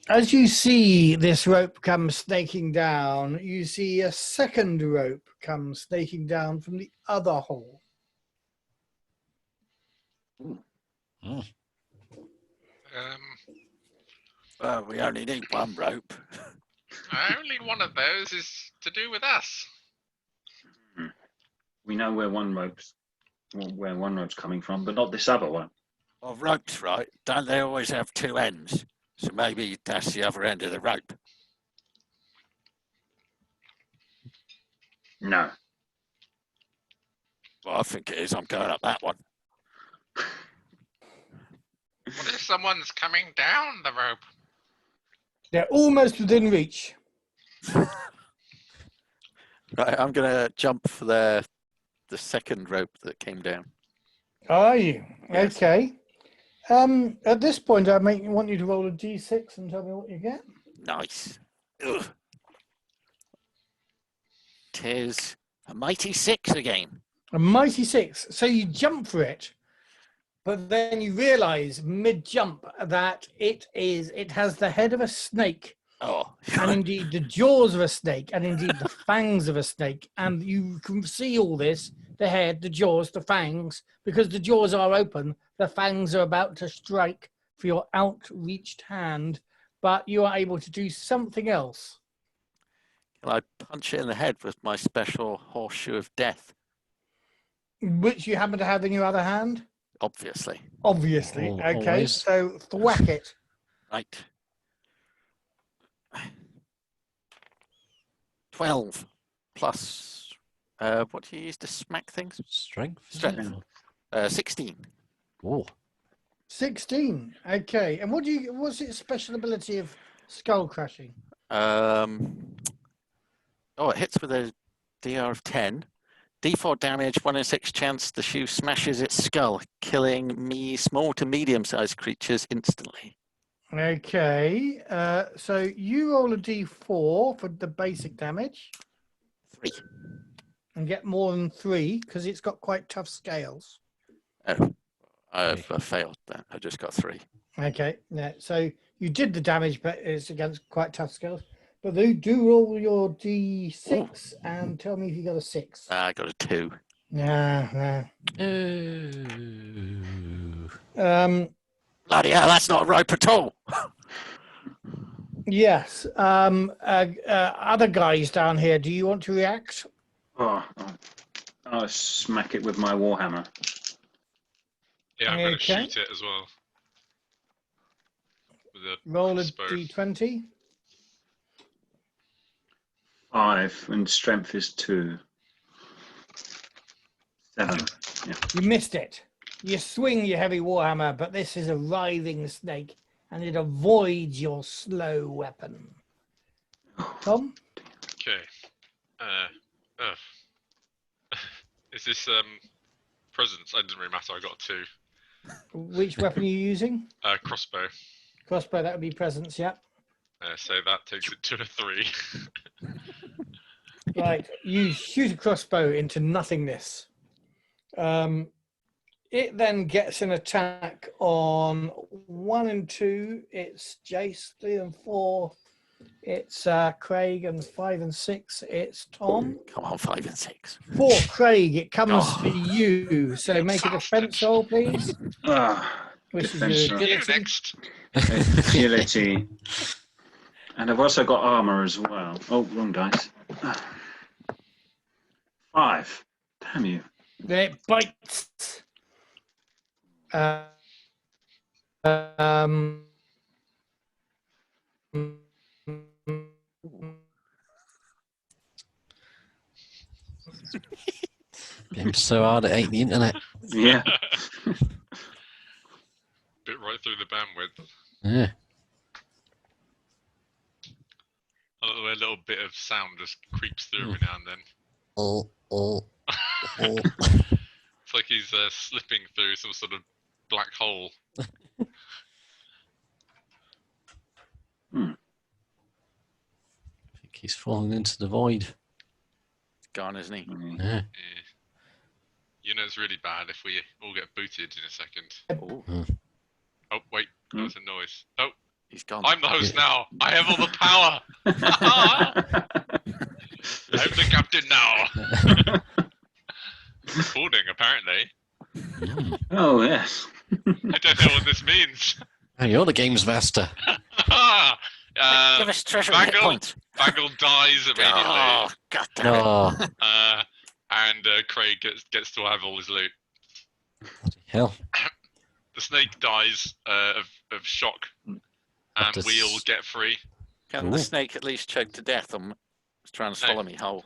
as you see this rope come snaking down, you see a second rope come snaking down from the other hole. We only need one rope. Only one of those is to do with us. We know where one rope's coming from, but not this other one. Well, ropes, right? Don't they always have two ends? So maybe that's the other end of the rope. No. Well, I think it is. I'm going up that one. What if someone's coming down the rope? They're almost within reach. Right, I'm going to jump for the second rope that came down. Are you? Yes. Okay. At this point, I want you to roll a d6 and tell me what you get. Nice. Ugh. 'Tis a mighty 6 again. A mighty 6. So you jump for it, but then you realise mid-jump that it has the head of a snake, Oh, and indeed the jaws of a snake, and indeed the fangs of a snake, and you can see all this, the head, the jaws, the fangs, because the jaws are open, the fangs are about to strike for your outreached hand, but you are able to do something else. Can I punch it in the head with my special horseshoe of death? Which you happen to have in your other hand? Obviously. Obviously. Okay, Always. so thwack it. Right. 12 plus, what do you use to smack things? Strength. Strength. 16. Oh. 16. Okay. And what's its special ability of skull crushing? It hits with a DR of 10. D4 damage, 1 in 6 chance the shoe smashes its skull, killing me small to medium-sized creatures instantly. Okay. So you roll a d4 for the basic damage 3. and get more than 3 because it's got quite tough scales. Oh, I've failed that. I just got 3. Okay. Yeah. So you did the damage, but it's against quite tough scales. But do roll your d6 and tell me if you got a 6. I got a 2. Yeah. Ooh. bloody hell, that's not a rope at all. Yes. Other guys down here, do you want to react? Oh, I'll smack it with my warhammer. Yeah, I'm going to Okay. shoot it as well. With a Roll a crossbow. d20. 5 and strength is 2. 7. Yeah. You missed it. You swing your heavy warhammer, but this is a writhing snake, and it avoids your slow weapon. Tom? Okay. Is this presents? It doesn't really matter. I got 2. Which weapon are you using? Crossbow. Crossbow, that would be presence, yeah. So that takes it to a 3. Right, you shoot a crossbow into nothingness. It then gets an attack on 1 and 2. It's Jace. 3 and 4. It's Craig, and 5 and 6. It's Tom. Come on, 5 and 6. 4, Craig. It comes Oh. for you. So make a defense roll, please. Which Defense is roll. your You agility. next. Agility. And I've also got armor as well. Oh, wrong dice. 5. Damn you. It bites. Been so hard it ain't the internet. Yeah. Bit right through the bandwidth. Yeah. I don't know, a little bit of sound just creeps through every now and then. Oh, oh, oh. It's like he's slipping through some sort of black hole. I think he's fallen into the void. Gone, isn't he? Yeah. Yeah. You know it's really bad if we all get booted in a second. Oh, Oh, wait, that was a noise. Oh, he's gone. I'm the host now. I have all the power. I'm the captain now. Recording, apparently. Oh, yes. I don't know what this means. Oh, you're the games master. Give us treasure and hit Vagal. points. Vagal dies immediately. Oh, God damn it. Oh, And Craig gets to have all his loot. hell. The snake dies of shock, and After we all get free. Can the Ooh. snake at least choke to death and try and swallow me whole?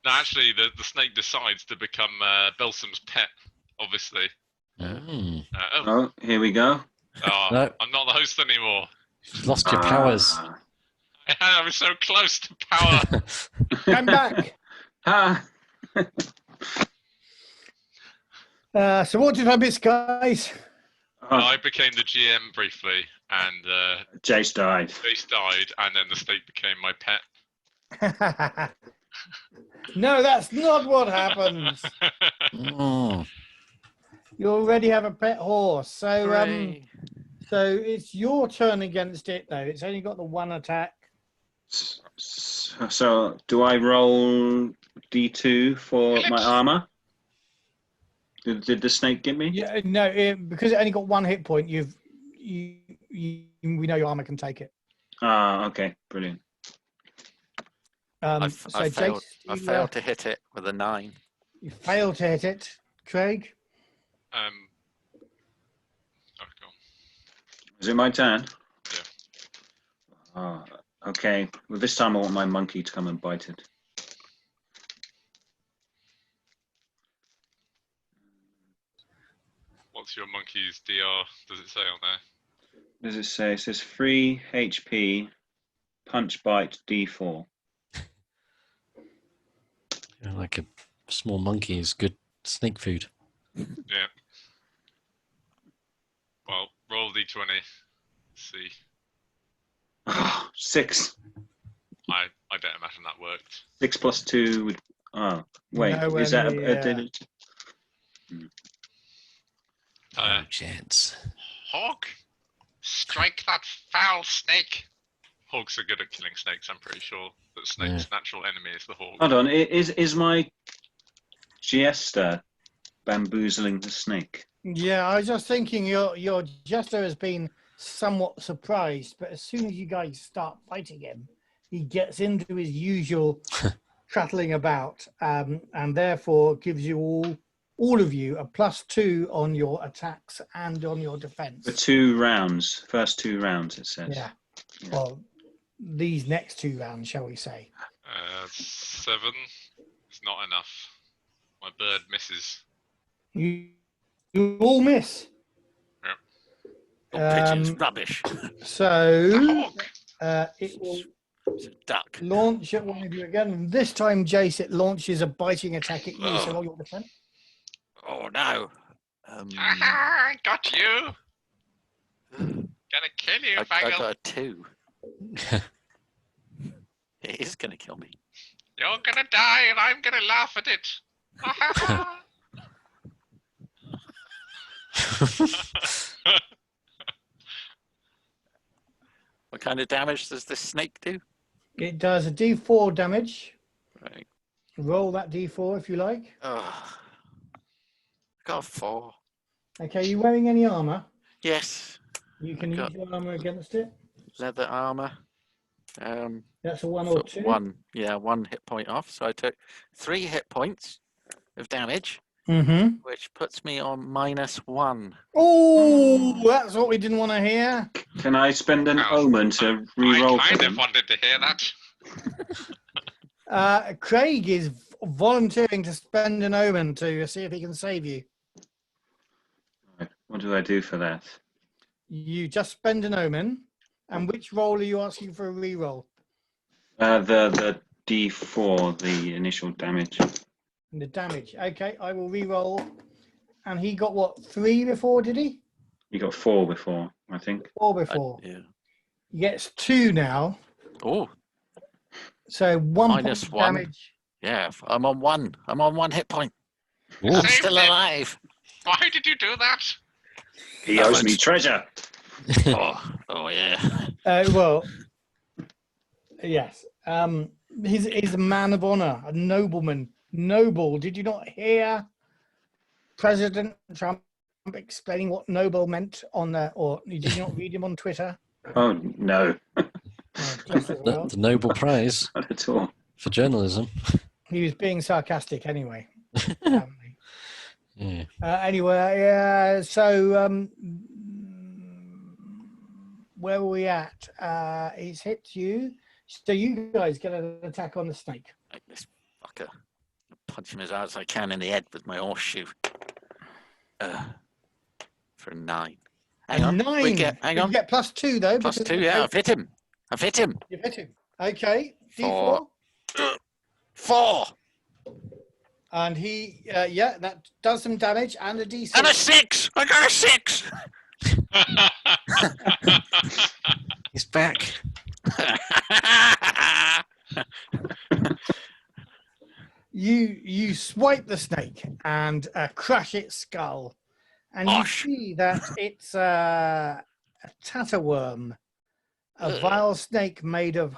No, actually, the snake decides to become Belsum's pet, obviously. Mm. Oh, here we go. No. I'm not the host anymore. You've lost your powers. I was so close to power. I'm back. Ah. So what did I miss, guys? I became the GM briefly, and Jace died. Jace died, and then the snake became my pet. No, that's not what happens. Oh. You already have a pet horse. So Hooray. so it's your turn against it, though. It's only got the 1 attack. So, do I roll D2 for my armor? Did the snake get me? Yeah, no, because it only got 1 hit point. We know your armor can take it. Ah, okay, brilliant. I failed. Jace, I failed to hit it with a 9. You failed to hit it, Craig. Oh, go on. Is it my turn? Yeah. Oh, okay. Well, this time I want my monkey to come and bite it. What's your monkey's DR? Does it say on there? Does it say? It says 3 HP, punch bite D4. Like a small monkey is good snake food. Yeah. Well, roll D20. See. Oh, 6. I don't imagine that worked. 6 plus 2 would. Oh, wait. Nowhere Is that near. a did No chance. Hawk, strike that foul snake. Hawks are good at killing snakes. I'm pretty sure that snake's natural enemy is the hawk. Hold on. Is my jester bamboozling the snake? Yeah, I was just thinking your jester has been somewhat surprised, but as soon as you guys start fighting him, he gets into his usual prattling about, and therefore gives you all of you a +2 on your attacks and on your defense. For 2 rounds. First 2 rounds, it says. Yeah. Well, these next 2 rounds, shall we say? 7. It's not enough. My bird misses. You all miss. Oh, pigeon's rubbish. So Hawk. it will It's a duck. launch at one of you again. And this time, Jace, it launches a biting attack at you. So roll your defense. Oh, no. I got you. Gonna kill you, I Vagal. got a 2. It is going to kill me. You're gonna die, and I'm gonna laugh at it. Ha ha ha. What kind of damage does this snake do? It does a D4 damage. Right. Roll that D4 if you like. Oh, got a 4. Okay, are you wearing any armor? Yes. You can got- use your armor against it. Leather armor. That's a 1 or 2. 1. Yeah, 1 hit point off. So I took 3 hit points of damage, Mm-hmm. which puts me on -1. Oh, that's what we didn't want to hear. Can I spend an Ouch. omen to re-roll I for kind of them? wanted to hear that. Craig is volunteering to spend an omen to see if he can save you. Right, what do I do for that? You just spend an omen. And which roll are you asking for a re-roll? The D4, the initial damage. And the damage. Okay, I will re-roll. And he got what, 3 before, did he? You got 4 before, I think. 4 before. Yeah. He gets 2 now. Oh, So 1 point Minus of 1. damage. yeah. I'm on 1. I'm on 1 hit point. Ooh. I'm Saved still him. alive. Why did you do that? He That owes me was- treasure. Oh yeah. Well, yes. He's a man of honor, a nobleman. Noble. Did you not hear President Trump explaining what noble meant on the, or did you not read him on Twitter? Oh, no, Oh, bless his The, heart. the Nobel Prize not at all. for journalism. He was being sarcastic anyway. apparently. Yeah. Anyway, so where were we at? He's hit you. So you guys get an attack on the snake. Like this fucker. Punch him as hard as I can in the head with my horseshoe. For a 9. Hang A on. 9. We get, hang You on. get +2 though. Plus because 2. Yeah, I've hit him. I've hit him. You've hit him. Okay. D4. 4. 4 And he, yeah, that does some damage and a D6. and a 6. I got a 6. He's back. You swipe the snake and crush its skull, and you Osh. see that it's a tatterworm, a Ugh. vile snake made of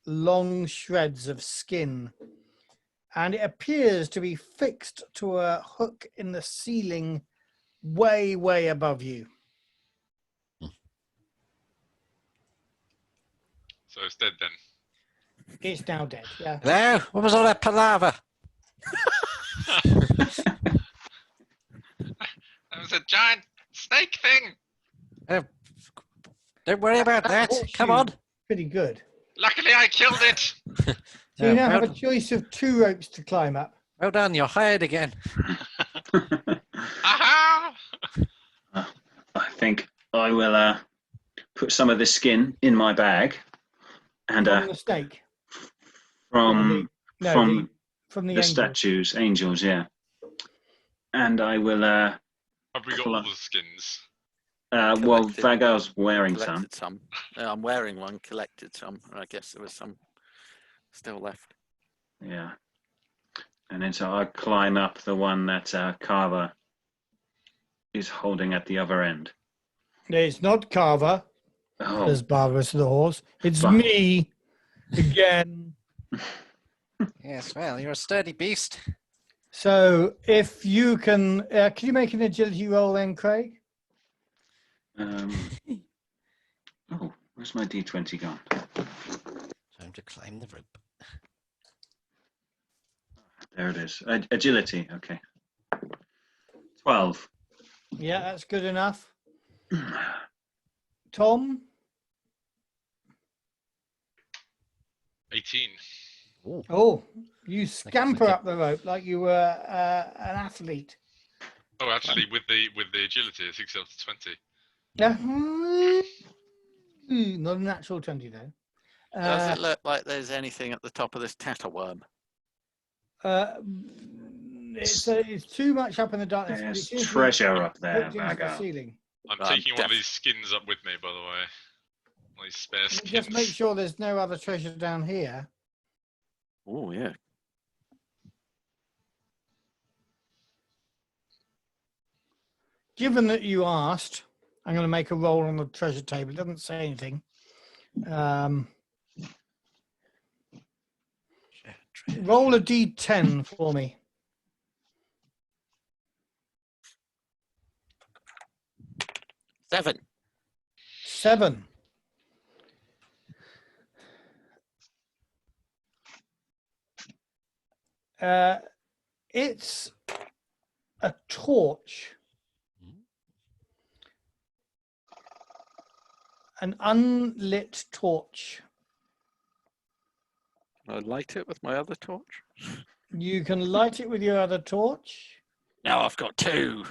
long shreds of skin, and it appears to be fixed to a hook in the ceiling way above you. So it's dead then. It's now dead. Yeah. Hello? What was all that palaver? That was a giant snake thing. Don't worry about that. Come on. Pretty good. Luckily, I killed it. So you now have a well, choice of 2 ropes to climb up. well done. You're hired again. Aha! I think I will put some of the skin in my bag and From the snake. from No, from from the the angel. statues, angels, yeah. And I will. Have we got all Collect- the skins? Well, Collected. Vagal's wearing some. Collected some. I'm wearing one. Collected some. I guess there was some still left. Yeah. And then so I climb up the one that Karvr is holding at the other end. It's not Karvr, Oh, as barbarous the horse. It's Fuck. me again. Yes, well, you're a sturdy beast. So if you can you make an agility roll then, Craig? oh, where's my D20 gone? Time to climb the rope. There it is. Agility, okay. 12. Yeah, that's good enough. Tom? 18. Ooh. Oh, you scamper okay. up the rope like you were an athlete. Oh, actually, with the agility, it's 6 up to 20. Yeah. Not a natural 20 though. Does it look like there's anything at the top of this tatterworm? It's too much up in the darkness. but it There's seems to be treasure up there, hooked into the Vagal. ceiling. I'm I'm taking one of these skins up with me, by the way. These spare skins. Just make sure there's no other treasure down here. Oh, yeah. Given that you asked, I'm going to make a roll on the treasure table. It doesn't say anything. Roll a d10 for me. 7. 7. It's a torch. An unlit torch. I'll light it with my other torch. You can light it with your other torch, Now I've got 2.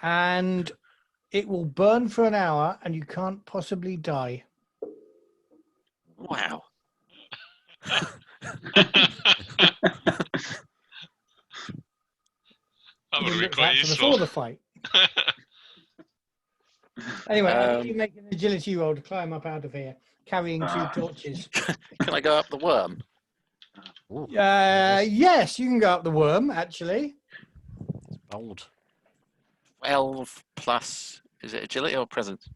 and it will burn for an hour, and you can't possibly die. Wow. That would You be looked quite at useful. before the fight. Anyway, I need to make an agility roll to climb up out of here, carrying 2 torches. Can I go up the worm? Ooh, Yes, you can go up the worm, actually. it's bold. 12 plus, is it agility or presence?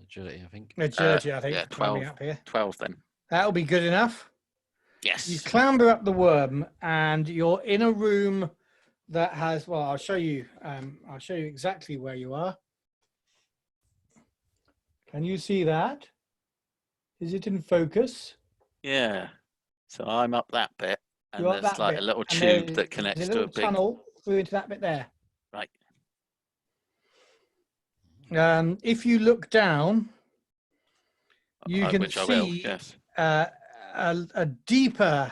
Agility, I think. Agility, I think. Yeah, climbing 12. Up here. 12 then. That'll be good enough. You Yes. clamber up the worm, and you're in a room that has. Well, I'll show you. I'll show you exactly where you are. Can you see that? Is it in focus? Yeah. So I'm up that bit, and You're up there's that like bit, a little and tube there's that connects a to a little big. tunnel through into that bit there. Right. If you look down, you can Which I will, see yes. a deeper,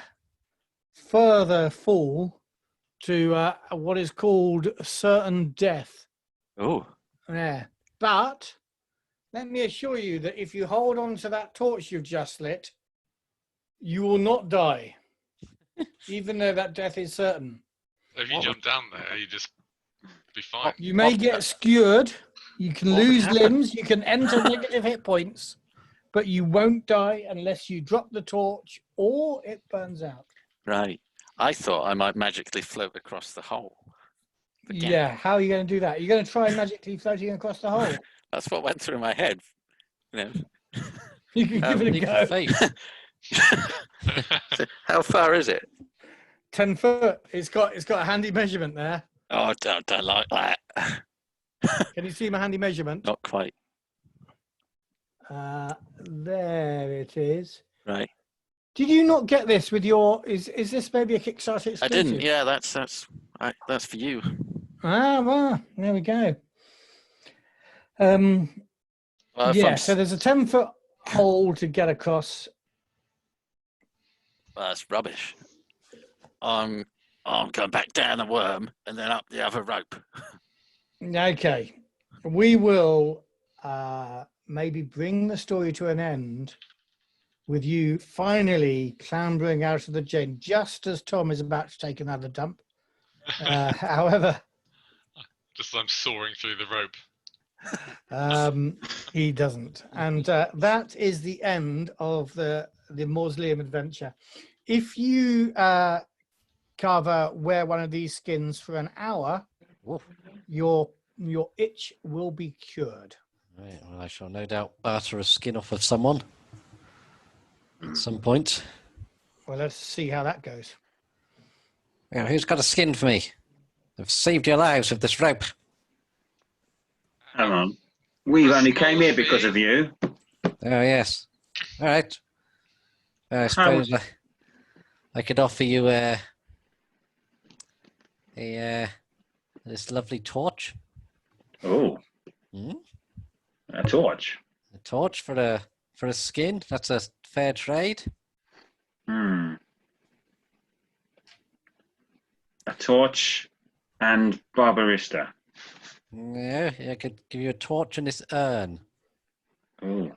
further fall to what is called certain death. Oh, Yeah, but let me assure you that if you hold on to that torch you've just lit, you will not die, even though that death is certain. If you jump down there, you just be fine. You may get skewered, you can What would lose happen? limbs, you can enter negative hit points, but you won't die unless you drop the torch or it burns out. right. I thought I might magically float across the hole. Again. Yeah, how are you going to do that? You're going to try magically floating across the hole? That's what went through my head. You know. You can give it a Leap go. of faith. So how far is it? 10 foot. It's got a handy measurement there. Oh, I don't like that. Can you see my handy measurement? Not quite. There it is. Right. Did you not get this with your? Is this maybe a Kickstarter exclusive? I didn't. Yeah, that's for you. Ah, well, there we go. Well, if Yeah. I'm So there's a 10-foot hole to get across. Well, that's rubbish. I'm going back down the worm and then up the other rope. Okay, we will maybe bring the story to an end with you finally clambering out of the gin just as Tom is about to take another dump. However, Just I'm soaring through the rope. he doesn't, and that is the end of the Mausoleum adventure. If you Karvr wear one of these skins for an hour, Oof. your itch will be cured. Right, well, I shall no doubt barter a skin off of someone at some point. Well, let's see how that goes. Now, who's got a skin for me? I've saved your lives with this rope. Hang on. We only came here because of you. Oh, yes. All right. I suppose I could offer you this lovely torch. Oh, Hmm? a torch. A torch for a skin. That's a fair trade. A torch and Barbarista. Yeah, I could give you a torch and this urn. Oh.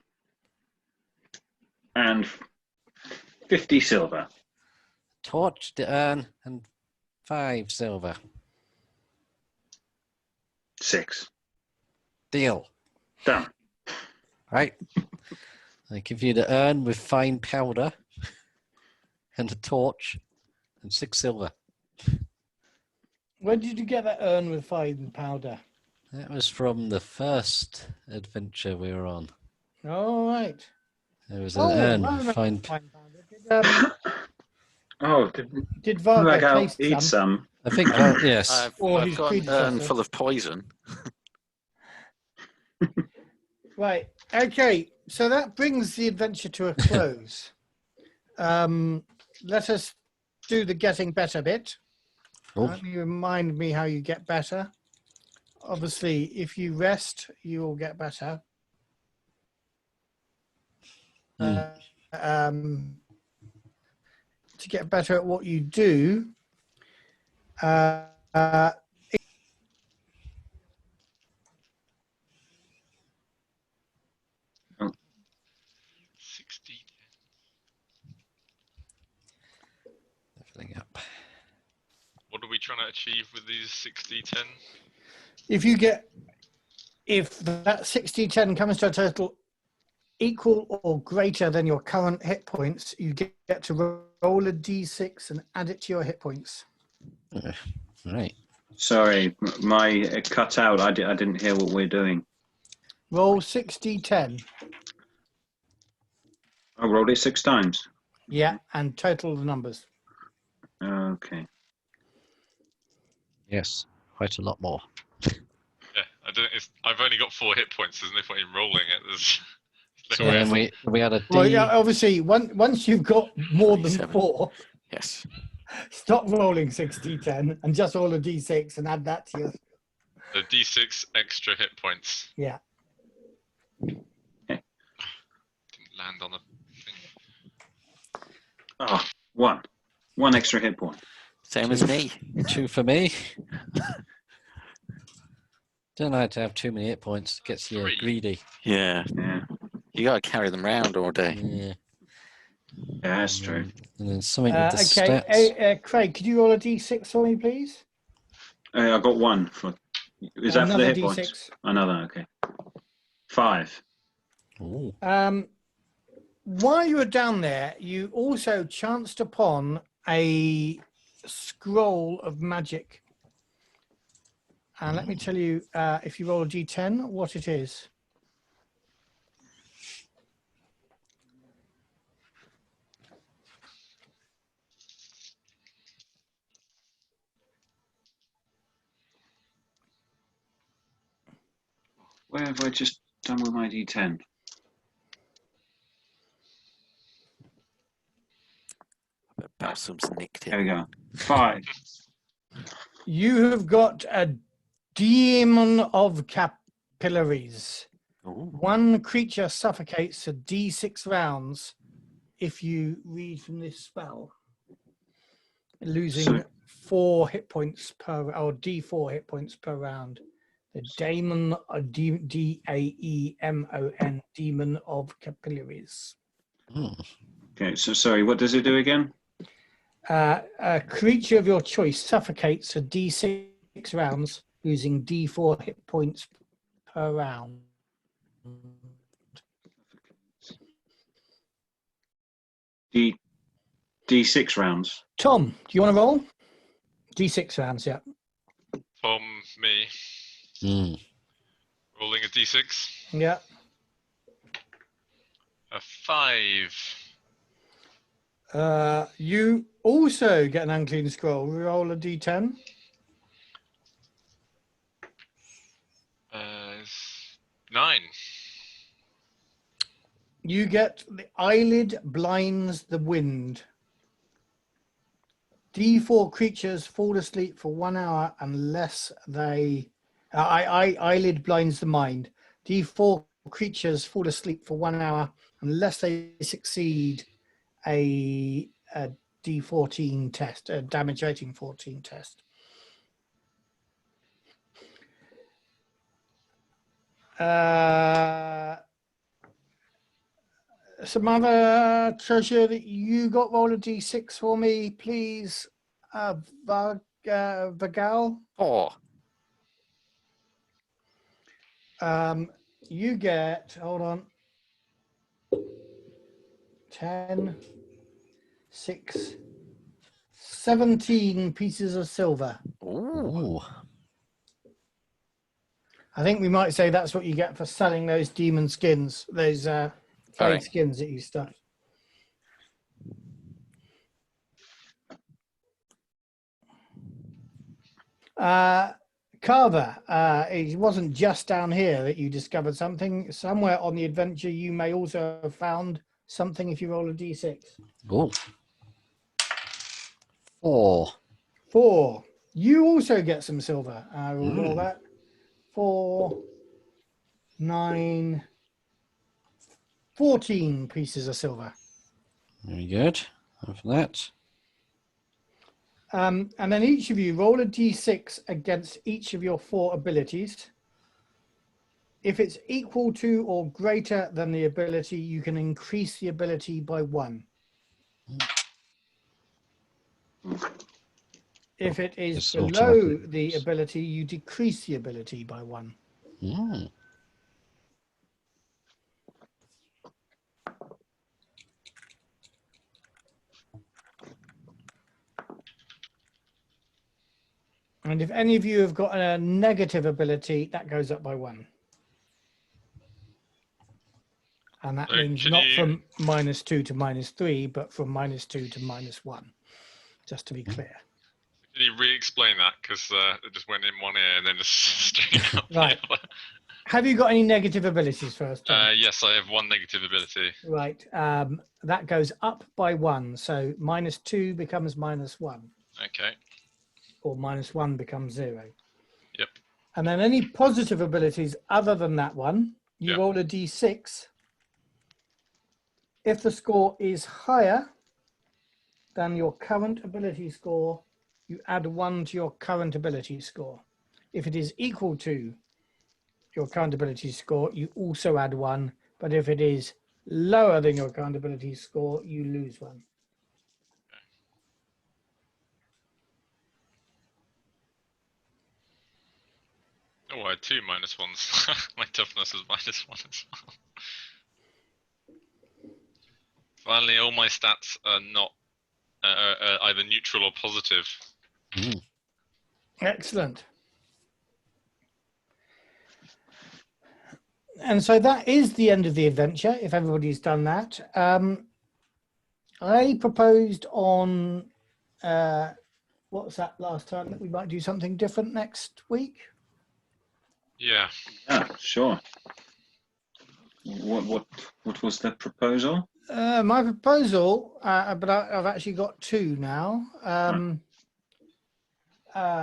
And 50 silver. Torch, the urn, and 5 silver. 6. Deal. Done. Right. I give you the urn with fine powder and a torch and 6 silver. Where did you get that urn with fine powder? That was from the first adventure we were on. All right. There was an urn I with remember fine. fine powder. Oh, Did Vagal Vagal taste eat some? I think, yes. Or I've his got an urn predecessor. full of poison. Right. Okay. So that brings the adventure to a close. Let us do the getting better bit. Oh. Let me remind me how you get better. Obviously, if you rest, you will get better. To get better at what you do, 60. Filling up. What are we trying to achieve with these 60-10? if that 60-10 comes to a total equal or greater than your current hit points, you get to roll a d6 and add it to your hit points. Right. Sorry, my cut out. I didn't hear what we're doing. Roll 60-10. I rolled it 6 times. Yeah, and total the numbers. Okay. Yes, quite a lot more. Yeah, I don't. I've only got 4 hit points. There's no point in rolling it. There's So no way. then we had a D. Well, yeah, obviously, once you've got more than 27. 4, Yes. stop rolling 60-10 and just roll a d6 and add that to your... The D6 extra hit points. Yeah. Didn't land on the thing. Oh, 1. 1 extra hit point. Same as me. 2 for me. Don't like to have too many hit points. It gets you 3. greedy. Yeah. Yeah, You got to carry them around all day. Yeah. yeah, that's true. And then something with the Okay, stats. Craig, could you roll a d6 for me, please? I got 1 for. Is that for the Another hit d6. points? Another. Okay. 5. Ooh. While you were down there, you also chanced upon a scroll of magic. And let me tell you, if you roll a d10, what it is. Where have I just done with my D10? But Belsum's nicked There it. we go. 5. You have got a demon of capillaries. Ooh. One creature suffocates for d6 rounds if you read from this spell, losing 4 hit points per, or d4 hit points per round. The daemon, D-A-E-M-O-N, demon of capillaries. Okay, so sorry, what does it do again? A creature of your choice suffocates for d6 rounds, losing d4 hit points per round. D6 rounds. Tom, do you want to roll? D6 rounds, yeah. From me, Mm. rolling a D6. Yeah. A 5. You also get an unclean scroll. Roll a d10. 9. You get the eyelid blinds the wind. D4 creatures fall asleep for 1 hour unless they... eyelid blinds the mind. D4 creatures fall asleep for 1 hour unless they succeed a D14 test, a damage rating 14 test. Some other treasure that you got. Roll a d6 for me, please. Vagal. 4. You get, hold on, 10, 6, 17 pieces of silver. Ooh. I think we might say that's what you get for selling those demon skins, those All fade right. skins that you stuffed. Karvr, it wasn't just down here that you discovered something. Somewhere on the adventure, you may also have found something if you roll a d6. Ooh. 4. 4. You also get some silver. I will roll Mm. that. 4, 9, 14 pieces of silver. Very good. And for that. And then each of you roll a d6 against each of your 4 abilities. If it's equal to or greater than the ability, you can increase the ability by 1. If it is It's below automatic. the ability, you decrease the ability by 1. Mm. And if any of you have got a negative ability, that goes up by 1. And that So means can not you- from -2 to -3, but from -2 to -1, just to be clear. Can you re-explain that? Because it just went in one ear and then just straight out the Right. other. Have you got any negative abilities first? Tom? Yes, I have one negative ability. Right. That goes up by 1. So -2 becomes -1, Okay. or -1 becomes 0. Yep. And then any positive abilities other than that one, you Yeah. roll a d6. If the score is higher than your current ability score, you add 1 to your current ability score. If it is equal to your current ability score, you also add 1. But if it is lower than your current ability score, you lose 1. Oh, I had 2 -1s. My toughness is -1 as well. Finally, all my stats are not either neutral or positive. Mm. Excellent. And so that is the end of the adventure, if everybody's done that. I proposed on, what was that last time, that we might do something different next week? Yeah. Yeah, sure. What was the proposal? My proposal, but I've actually got 2 now.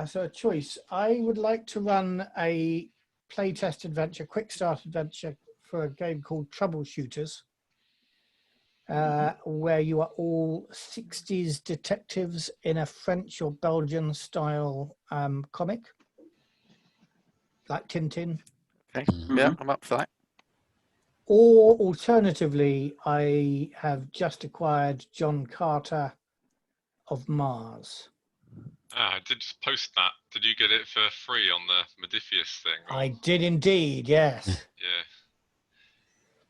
So a choice. I would like to run a playtest adventure, quick start adventure for a game called Troubleshooters, where you are all 60s detectives in a French or Belgian style comic, like Tintin. Okay. Mhm. Yeah, I'm up for that. Or alternatively, I have just acquired John Carter of Mars. I did just post that. Did you get it for free on the Modifius thing? or- I did indeed, yes. Yeah.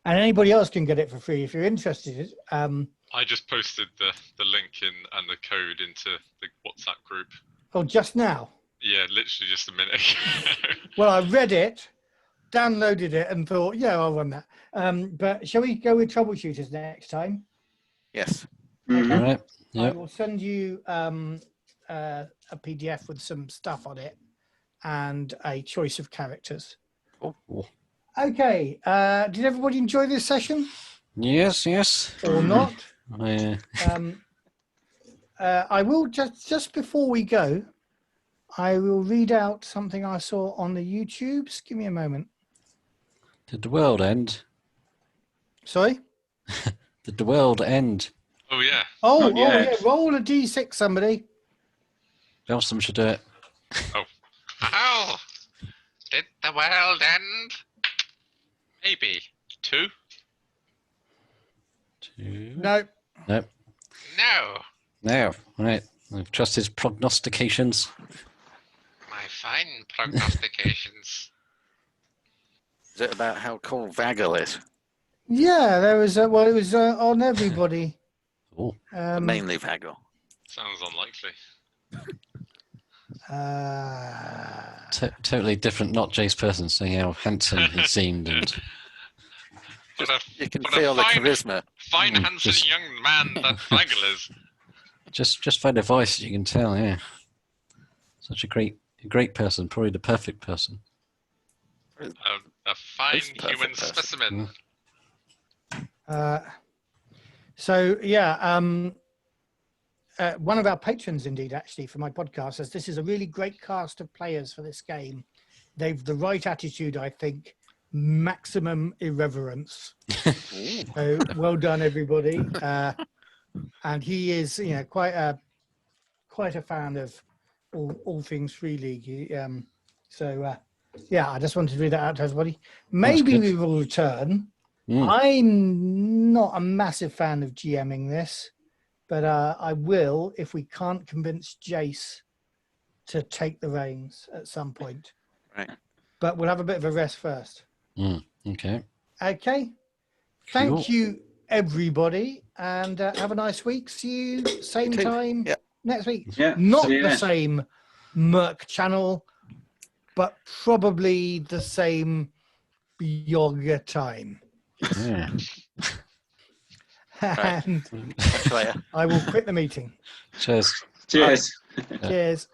And anybody else can get it for free if you're interested. I just posted the link in and the code into the WhatsApp group. Oh, just now. Yeah, literally just a minute ago. Well, I read it, downloaded it, and thought, yeah, I'll run that. But shall we go with Troubleshooters next time? Yes. Mhm. All right. I Yep. will send you a PDF with some stuff on it and a choice of characters. Cool. Okay. Did everybody enjoy this session Yes, yes. or not? I will just before we go, I will read out something I saw on the YouTubes. Give me a moment. Did the world end? Sorry? Did the world end? Oh yeah. Not Yeah. yet. Roll a d6, somebody. Belsum should do it. How did the world end? Maybe 2. 2. No. Nope. No. No. Right. I trust his prognostications. My fine prognostications. Is it about how cool Vagal is? Yeah, there was it was on everybody. Oh, Mainly Vagal. Sounds unlikely. totally different, not Jace person saying how handsome he seemed, and What You can what feel the fine, charisma. fine, Mm, handsome just- young man that Vagal is. just by the voice you can tell. Yeah, such a great person, probably the perfect person. A fine Most perfect human person. specimen. So yeah, one of our patrons, indeed, actually, for my podcast, says this is a really great cast of players for this game. They've the right attitude, I think. Maximum irreverence. So well done, everybody. And he is, quite a fan of all things Free League. Yeah, I just wanted to read that out to everybody. Maybe good. we will return. Mm. I'm not a massive fan of GMing this, but I will if we can't convince Jace to take the reins at some point. Right. But we'll have a bit of a rest first. Okay. Okay. Thank you, everybody, and have a nice week. See you same too. time Yeah. next week. Yeah, Not see the ya. same Mörk channel, but probably the same yoga time. Yeah. Right. And Catch you later. I will quit the meeting. Cheers. Cheers. Cheers.